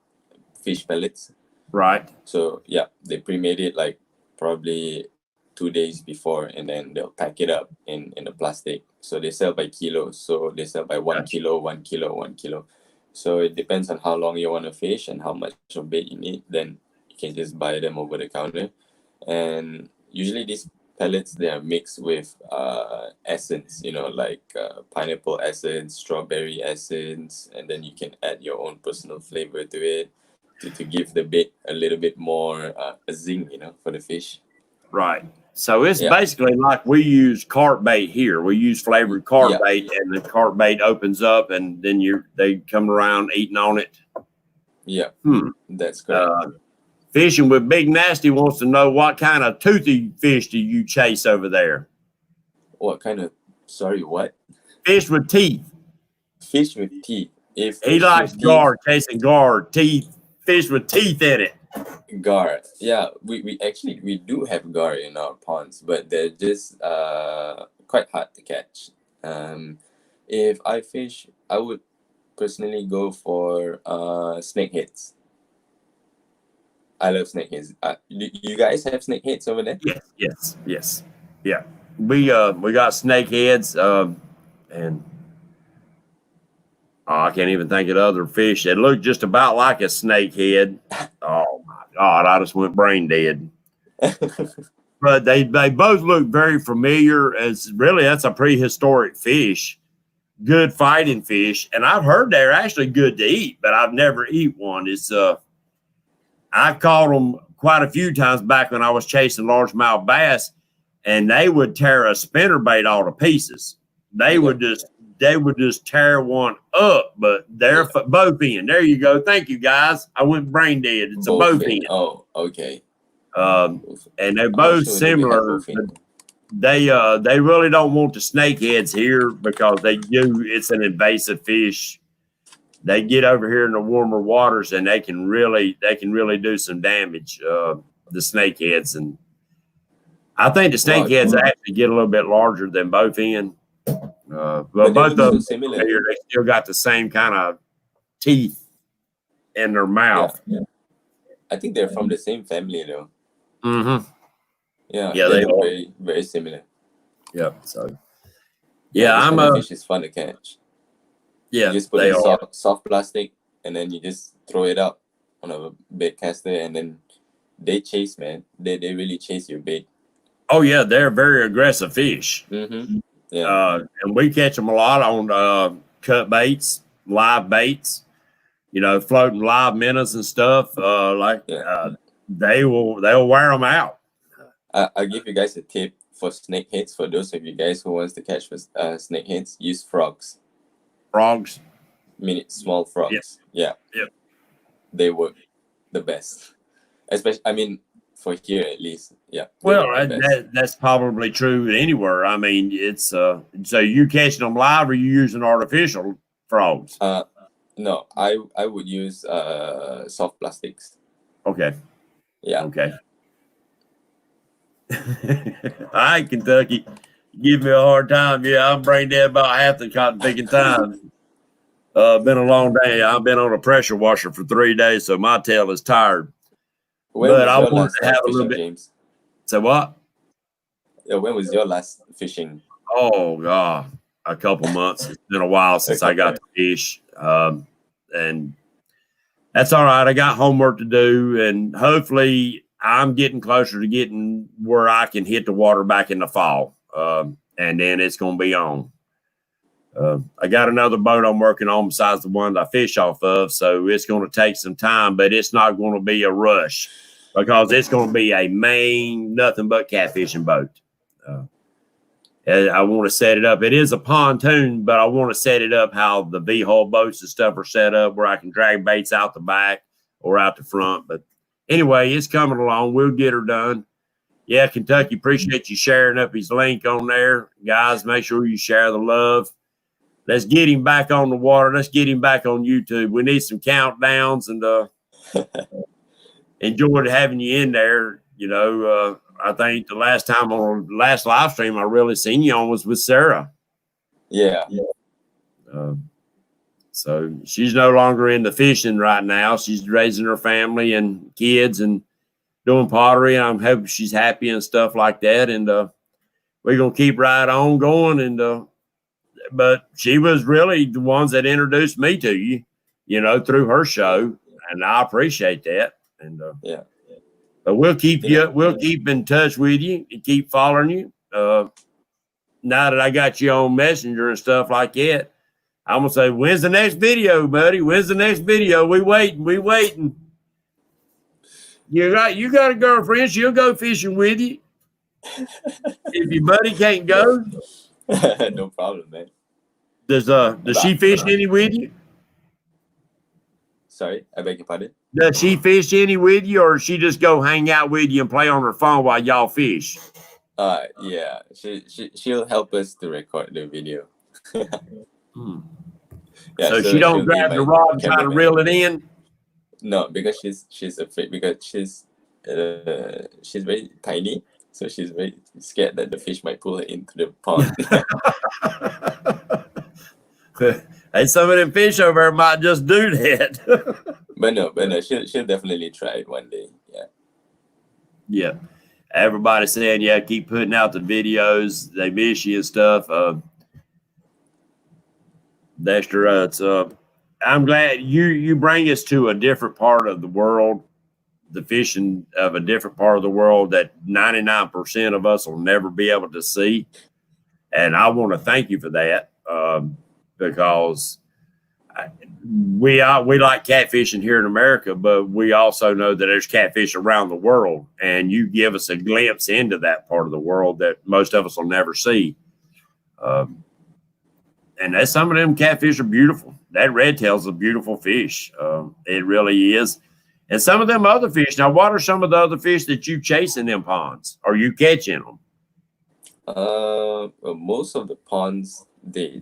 fish pellets. Right. So yeah, they pre-made it like probably 2 days before, and then they'll pack it up in a plastic. So they sell by kilos. So they sell by 1 kilo, 1 kilo, 1 kilo. So it depends on how long you want to fish and how much of bait you need. Then you can just buy them over the counter. And usually these pellets, they are mixed with essence, like pineapple essence, strawberry essence, and then you can add your own personal flavor to it to give the bait a little bit more a zing, for the fish. Right. So it's Yeah. basically like we use carp bait here. We use flavored carp Yeah. bait, and the carp bait opens up, and then they come around eating on it. Yeah, Hmm. that's correct. Fishing with Big Nasty wants to know what kind of toothy fish do you chase over there? What kind of, sorry, what? Fish with teeth. Fish with teeth. If He fish likes with gar, chasing gar, teeth, fish with teeth in it. gar. Yeah, we do have gar in our ponds, but they're just quite hard to catch. If I fish, I would personally go for snakeheads. I love snakeheads. You guys have snakeheads over there? Yes. Yeah. We got snake heads, and I can't even think of the other fish that look just about like a snake head. Oh my God, I just went brain dead. But they both look very familiar. As really, that's a prehistoric fish, good fighting fish, and I've heard they're actually good to eat, but I've never eat one. I've caught them quite a few times back when I was chasing largemouth bass, and they would tear a spinnerbait all to pieces. They would just tear one up, but they're both in. There you go. Thank you, guys. I went brain dead. It's both a both in. Oh, okay. And they're both similar. They really don't want the snakeheads here because it's an invasive fish. They get over here in the warmer waters and they can really do some damage. The snakeheads, and I think the snakeheads actually get a little bit larger than both in. But both of them similar. They still got the same kind of teeth in their mouth. Yeah. I think they're from the same family though. Mm-hmm. Yeah, they are very, very similar. Yeah. So I'm fish is fun to catch. Yeah, you just put in soft plastic and then you just throw it up on a bait caster, and then they chase, man. They really chase your bait. Oh yeah, they're very aggressive fish. Mm-hmm. Yeah, and we catch them a lot on cut baits, live baits. Floating live minnows and stuff. They'll wear them out. I'll give you guys a tip for snakeheads. For those of you guys who wants to catch snakeheads, use frogs. Frogs, small frogs. Yeah. They work the best, especially. For here at least. Yeah. Well, that's probably true anywhere. I mean, it's so you catching them live, or you using artificial frogs? No, I would use soft plastics. Okay. Yeah. Okay. All right, Kentucky. Give me a hard time. Yeah, I'm brain dead about half the cotton picking time. Been a long day. I've been on a pressure washer for 3 days, so my tail is tired. But I wanted to have a little bit. James? So what? Yeah, when was your last fishing? Oh God, a couple months. It's been a while since I got to fish, and that's all right. I got homework to do, and hopefully, I'm getting closer to getting where I can hit the water back in the fall, and then it's going to be on. I got another boat I'm working on besides the one that I fish off of, so it's going to take some time, but it's not going to be a rush because it's going to be a main nothing but catfishing boat. I want to set it up. It is a pontoon, but I want to set it up how the V-hull boats and stuff are set up, where I can drag baits out the back or out the front. But anyway, it's coming along. We'll get her done. Yeah, Kentucky, appreciate you sharing up his link on there. Guys, make sure you share the love. Let's get him back on the water. Let's get him back on YouTube. We need some countdowns, and enjoyed having you in there. You know, I think the last time on the last live stream I really seen you on was with Sarah. Yeah. So she's no longer into fishing right now. She's raising her family and kids and doing pottery. I'm hoping she's happy and stuff like that. And we're gonna keep right on going. And but she was really the ones that introduced me to you, you know, through her show, and I appreciate that. And Yeah. but we'll keep we'll keep in touch with you and keep following you. Now that I got you on Messenger and stuff like that, I'm gonna say, when's the next video, buddy? When's the next video? We waiting. You got a girlfriend, she'll go fishing with you. If your buddy can't go, No problem, man. does she fish any with you? Sorry, I beg your pardon? Does she fish any with you, or she just go hang out with you and play on her phone while y'all fish? Yeah, she'll help us to record the video. Yeah, so she don't grab the rod and try to reel it in? No, because she's afraid, because she's very tiny, so she's very scared that the fish might pull her into the pond. Hey, some of them fish over there might just do that. but no, she'll definitely try it one day. Yeah. Yeah. Everybody saying, yeah, keep putting out the videos. They miss you and stuff. Dexter, I'm glad you bring us to a different part of the world, the fishing of a different part of the world that 99% of us will never be able to see. And I want to thank you for that, because we like catfishing here in America, but we also know that there's catfish around the world, and you give us a glimpse into that part of the world that most of us will never see. And that's, some of them catfish are beautiful. That red tail's a beautiful fish. It really is. And some of them other fish. Now, what are some of the other fish that you chase in them ponds? Are you catching them? Most of the ponds, they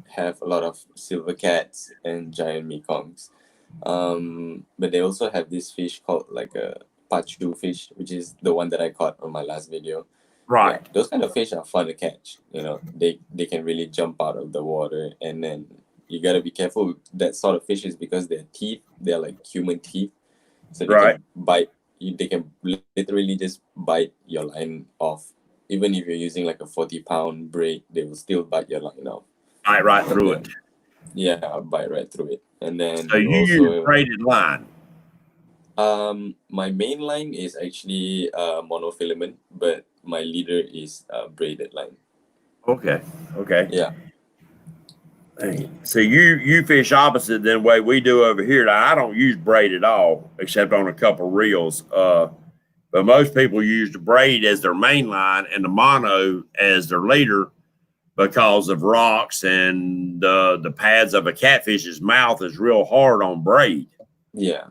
have a lot of silver cats and giant mekongs. But they also have this fish called like a Patriot fish, which is the one that I caught on my last video. Right. Yeah, those kind of fish are fun to catch. You know, they can really jump out of the water, and then you gotta be careful with that sort of fishes because their teeth, they're like human teeth, so they can bite you. They can literally just bite your line off. Even if you're using like a 40-pound braid, they will still bite your line off. Bite right through it. Yeah, I'll bite right through it. And then so you use braided line. My main line is actually monofilament, but my leader is braided line. Okay. Yeah. So you fish opposite than the way we do over here. Now, I don't use braid at all, except on a couple reels. But most people use the braid as their main line and the mono as their leader, because of rocks and the pads of a catfish's mouth is real hard on braid. Yeah.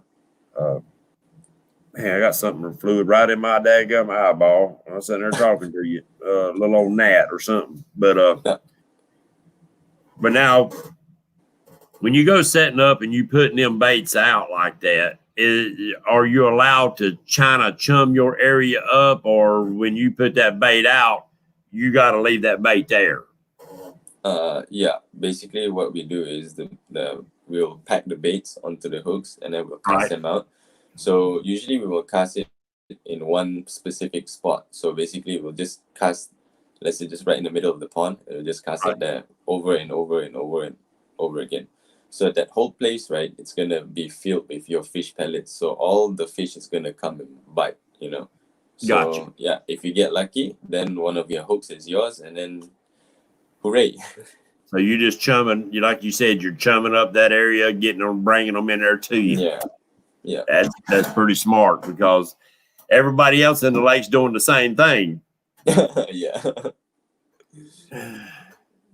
Man, I got something fluid right in my daggum eyeball. I was sitting there talking to you, little old gnat or something. But now, when you go setting up and you putting them baits out like that, are you allowed to kind of chum your area up, or when you put that bait out, you got to leave that bait there? Yeah. Basically, what we do is we'll pack the baits onto the hooks, and then we'll cast them out. So usually we will cast it in one specific spot. So basically we'll just cast, let's say just right in the middle of the pond, and we'll just cast it there over and over and over and over again. So that whole place, right, it's gonna be filled with your fish pellets. So all the fish is gonna come and bite, you know. So Gotcha. yeah, if you get lucky, then one of your hooks is yours, and then hooray. So you just chumming, like you said, you're chumming up that area, getting them, bringing them in there to you. Yeah. Yeah. That's pretty smart, because everybody else in the lake's doing the same thing. Yeah.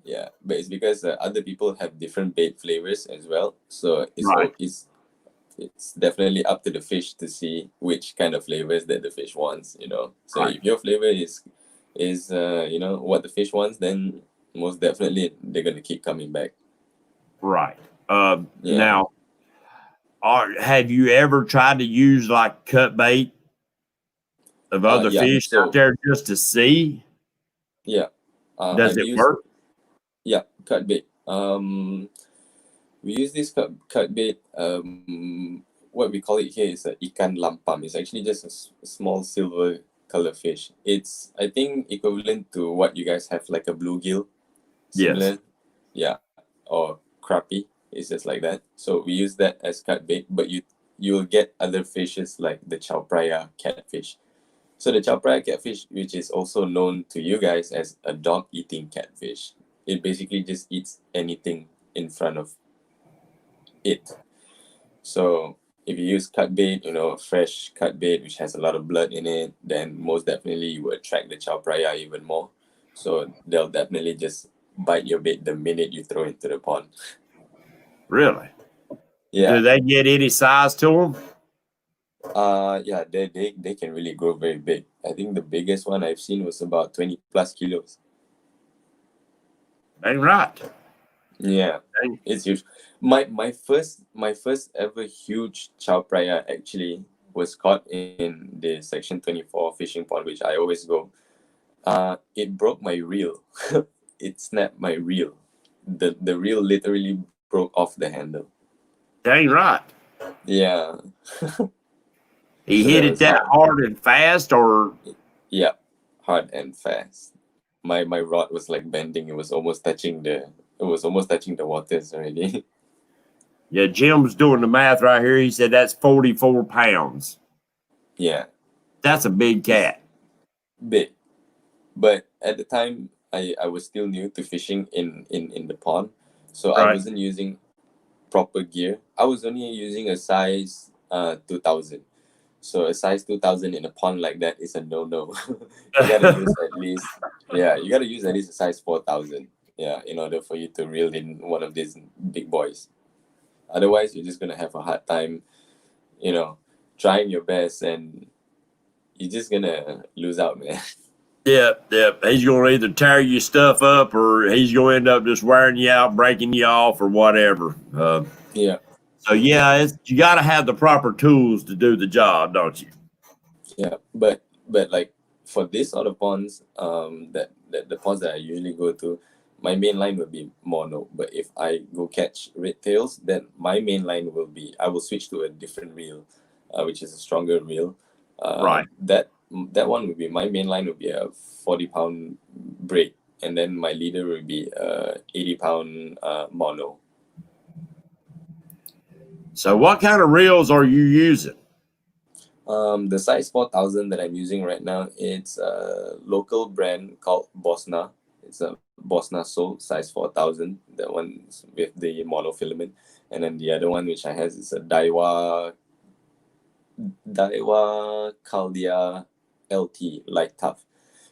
Yeah, but it's because other people have different bait flavors as well. So it's definitely up to the fish to see which kind of flavors that the fish wants, you know. So if your flavor is you know, what the fish wants, then most definitely they're gonna keep coming back. Right. Now, have you ever tried to use like cut bait of other fish out there just to see? Yeah. Does it work? Yeah, cut bait. We use this cut bait. What we call it here is a ikan lampam. It's actually just a small silver color fish. It's, I think, equivalent to what you guys have, like a bluegill. Similar. Yes. Yeah. Or crappie. It's just like that. So we use that as cut bait, but you'll get other fishes like the chow praya catfish. So the chow praya catfish, which is also known to you guys as a dog-eating catfish, it basically just eats anything in front of it. So if you use cut bait, fresh cut bait which has a lot of blood in it, then most definitely you will attract the chow praya even more. So they'll definitely just bite your bait the minute you throw into the pond. Really? Yeah. Do they get any size to them? Yeah, they can really grow very big. I think the biggest one I've seen was about 20 plus kilos. Ain't right. Yeah, Dang. it's huge. My first ever huge chow praya actually was caught in the section 24 fishing pond, which I always go. It broke my reel. It snapped my reel. The reel literally broke off the handle. Dang right. Yeah. He So hit it that hard and fast, or? Yeah, hard and fast. My rod was like bending. It was almost touching the waters already. Yeah, Jim's doing the math right here. He said that's 44 pounds. Yeah. That's a big cat. Big. But at the time, I was still new to fishing in the pond. So Right. I wasn't using proper gear. I was only using a size 2000. So a size 2000 in a pond like that is a no-no. You gotta use at least a size 4000. Yeah, in order for you to reel in one of these big boys. Otherwise, you're just gonna have a hard time, trying your best, and you're just gonna lose out, man. Yep. He's going to either tear your stuff up, or he's going to end up just wearing you out, breaking you off, or whatever. Yeah. So yeah, you got to have the proper tools to do the job, don't you? Yeah, but like for this sort of ponds, that the ponds that I usually go to, my main line will be mono. But if I go catch red tails, then my main line I will switch to a different reel, which is a stronger reel. Right. That one would be my main line would be a 40-pound braid, and then my leader will be 80-pound mono. So what kind of reels are you using? The size 4000 that I'm using right now, it's a local brand called Bosna. It's a Bosna Soul size 4000. That one's with the monofilament, and then the other one which I have is a Daiwa Caldia LT light tough.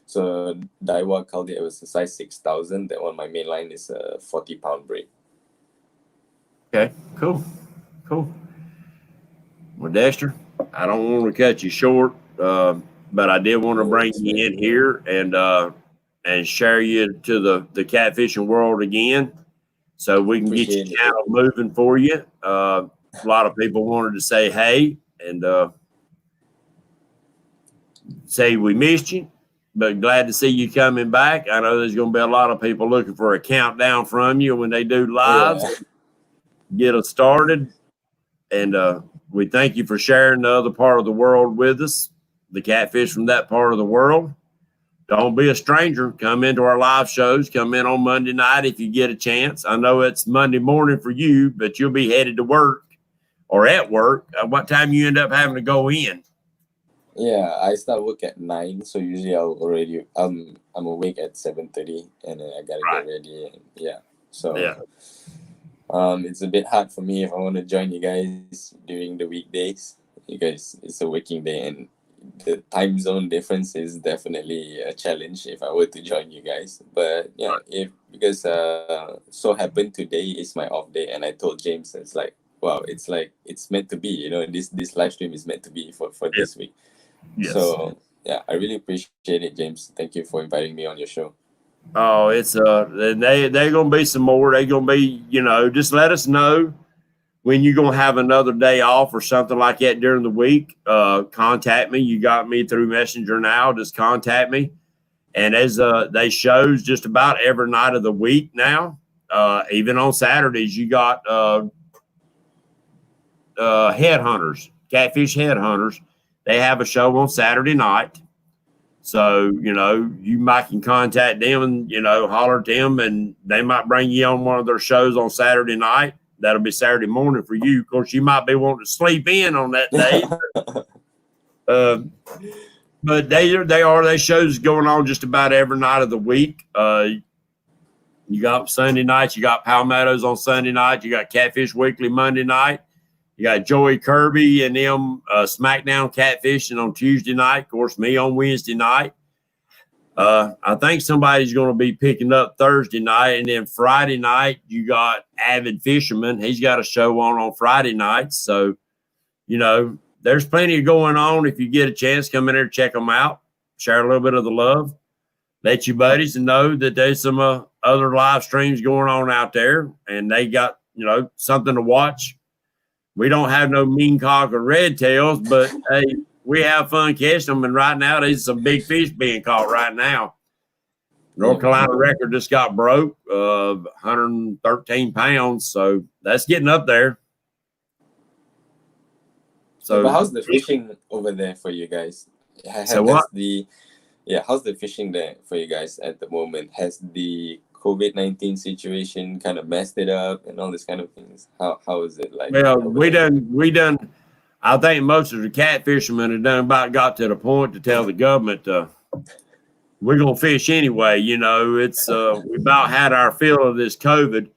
So Daiwa Caldia was a size 6000. That one, my main line is a 40-pound braid. Okay, cool. Well, Dexter, I don't want to cut you short, but I did want to bring you in here and share you to the catfishing world again, so we can get your channel moving for you. A lot of people wanted to say hey and say we missed you, but glad to see you coming back. I know there's going to be a lot of people looking for a countdown from you when they do lives. Yeah. Get us started, and we thank you for sharing the other part of the world with us, the catfish from that part of the world. Don't be a stranger. Come into our live shows. Come in on Monday night if you get a chance. I know it's Monday morning for you, but you'll be headed to work or at work. What time you end up having to go in? Yeah, I start work at 9, so usually I'm awake at 7:30, and then I gotta get ready. And it's a bit hard for me if I want to join you guys during the weekdays. You guys, it's a working day, and the time zone difference is definitely a challenge if I were to join you guys. But yeah, because so happened today is my off day, and I told James, it's like, wow, it's like it's meant to be. This live stream is meant to be for this week. Yes. So yeah, I really appreciate it, James. Thank you for inviting me on your show. Oh, it's they're gonna be some more. They're gonna be, just let us know. when you're going to have another day off or something like that during the week, contact me. You got me through Messenger now. Just contact me. And as they shows just about every night of the week now, even on Saturdays, you got headhunters, catfish headhunters. They have a show on Saturday night. So, you might can contact them and, holler at them, and they might bring you on one of their shows on Saturday night. That'll be Saturday morning for you. Of course, you might be wanting to sleep in on that day. But they shows going on just about every night of the week. You got Sunday nights, you got Palmettos on Sunday night, you got Catfish Weekly Monday night, you got Joey Kirby and them SmackDown Catfishing on Tuesday night, of course, me on Wednesday night. I think somebody's going to be picking up Thursday night, and then Friday night you got Avid Fisherman. He's got a show on Friday nights. So, there's plenty going on. If you get a chance, come in there, check them out, share a little bit of the love, let your buddies know that there's some other live streams going on out there, and they got, something to watch. We don't have no mean cock or red tails, but hey, we have fun catching them. And right now, there's some big fish being caught right now. North Carolina record just got broke, 113 pounds. So that's getting up there. So, but how's the fishing over there for you guys? How's the fishing there for you guys at the moment? Has the COVID-19 situation kind of messed it up and all this kind of things? How is it like? Well, we done. I think most of the catfishermen have done about got to the point to tell the government we're gonna fish anyway. It's we about had our fill of this COVID.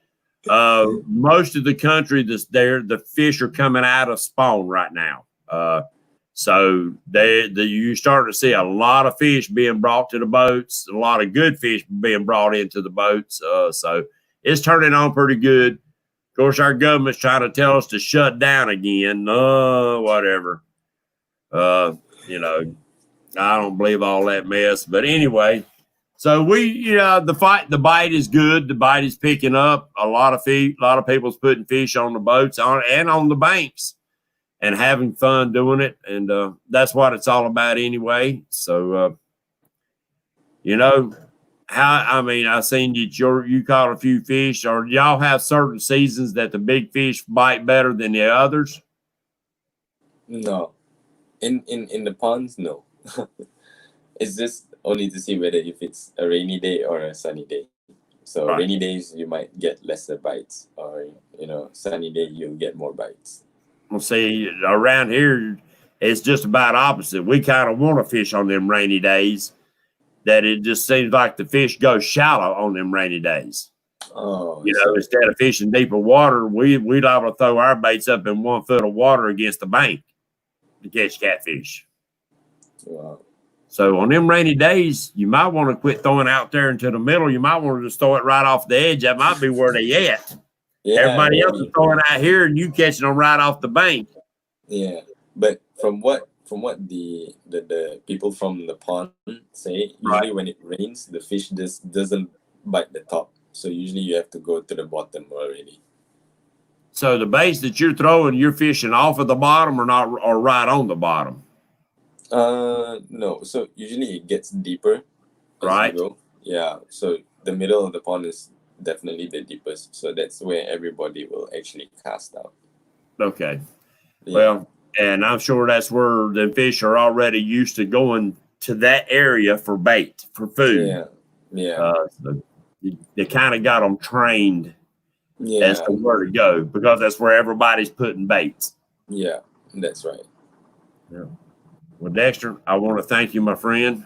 Most of the country that's there, the fish are coming out of spawn right now. So you start to see a lot of fish being brought to the boats, a lot of good fish being brought into the boats. So it's turning on pretty good. Of course, our government's trying to tell us to shut down again. Whatever. I don't believe all that mess. But anyway, so the bite is good. The bite is picking up. A lot of people's putting fish on the boats and on the banks and having fun doing it. And that's what it's all about anyway. So, I seen you caught a few fish. Or y'all have certain seasons that the big fish bite better than the others? No. In the ponds, no. It's just only to see whether if it's a rainy day or a sunny day. So right. Rainy days you might get lesser bites, or sunny day you'll get more bites. Well, see, around here it's just about opposite. We kind of want to fish on them rainy days. That it just seems like the fish go shallow on them rainy days. Oh, instead of fishing deeper water, we'd able to throw our baits up in 1 foot of water against the bank to catch catfish. Wow. So on them rainy days, you might want to quit throwing out there into the middle. You might want to just throw it right off the edge. That might be where they at. Yeah, everybody else is throwing out here, and you catching them right off the bank. Yeah, but from what the people from the pond say, usually when it rains, the fish just doesn't bite the top. So usually you have to go to the bottom already. So the baits that you're throwing, you're fishing off of the bottom or right on the bottom? No. So usually it gets deeper. Right. Yeah. So the middle of the pond is definitely the deepest. So that's where everybody will actually cast out. Okay. Yeah. Well, and I'm sure that's where the fish are already used to going to that area for bait, for food. Yeah. So they kind of got them trained Yeah. as to where to go, because that's where everybody's putting baits. Yeah, that's right. Yeah. Well, Dexter, I want to thank you, my friend.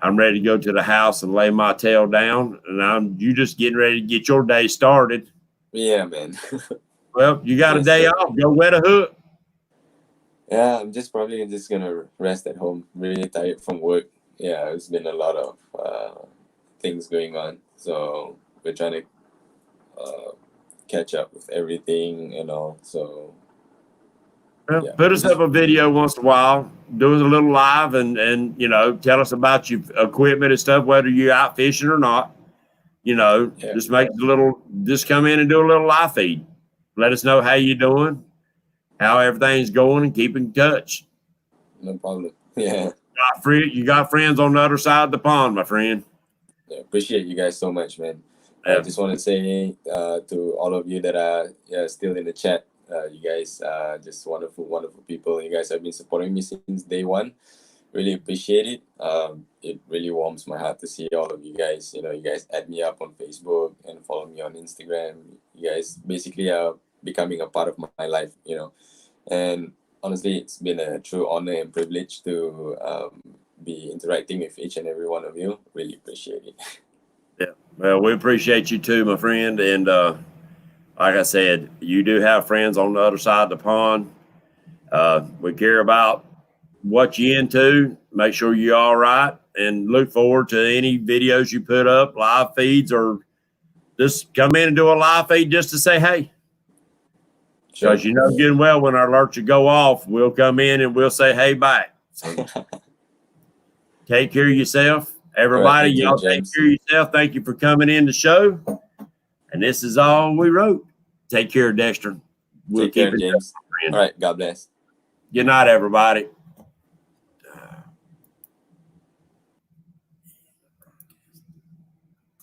I'm ready to go to the house and lay my tail down, and you just getting ready to get your day started. Yeah, man. Well, you got a day off. Go wet a hook. Yeah, I'm probably gonna rest at home. Really tired from work. Yeah, it's been a lot of things going on, so we're trying to catch up with everything and all. So well, put us up a video once in a while. Do us a little live, and tell us about your equipment and stuff, whether you're out fishing or not. Just make just come in and do a little live feed. Let us know how you're doing, how everything's going, and keep in touch. No problem. Yeah. You got friends on the other side of the pond, my friend. Yeah, appreciate you guys so much, man. Yeah. I just want to say to all of you that are still in the chat, you guys are just wonderful, wonderful people. You guys have been supporting me since day one. Really appreciate it. It really warms my heart to see all of you guys. You know, you guys add me up on Facebook and follow me on Instagram. You guys basically are becoming a part of my life, you know. And honestly, it's been a true honor and privilege to be interacting with each and every one of you. Really appreciate it. Yeah. Well, we appreciate you too, my friend. And like I said, you do have friends on the other side of the pond. We care about what you into. Make sure you're all right, and look forward to any videos you put up, live feeds, or just come in and do a live feed just to say hey. Because you know good and well when our alerts go off, we'll come in and we'll say hey back. So take care of yourself. Everybody, right, y'all take care of yourself. Thank you for coming in the show. And this is all we wrote. Take care, Dexter. We'll take care, James. All right. God bless. Good night, everybody.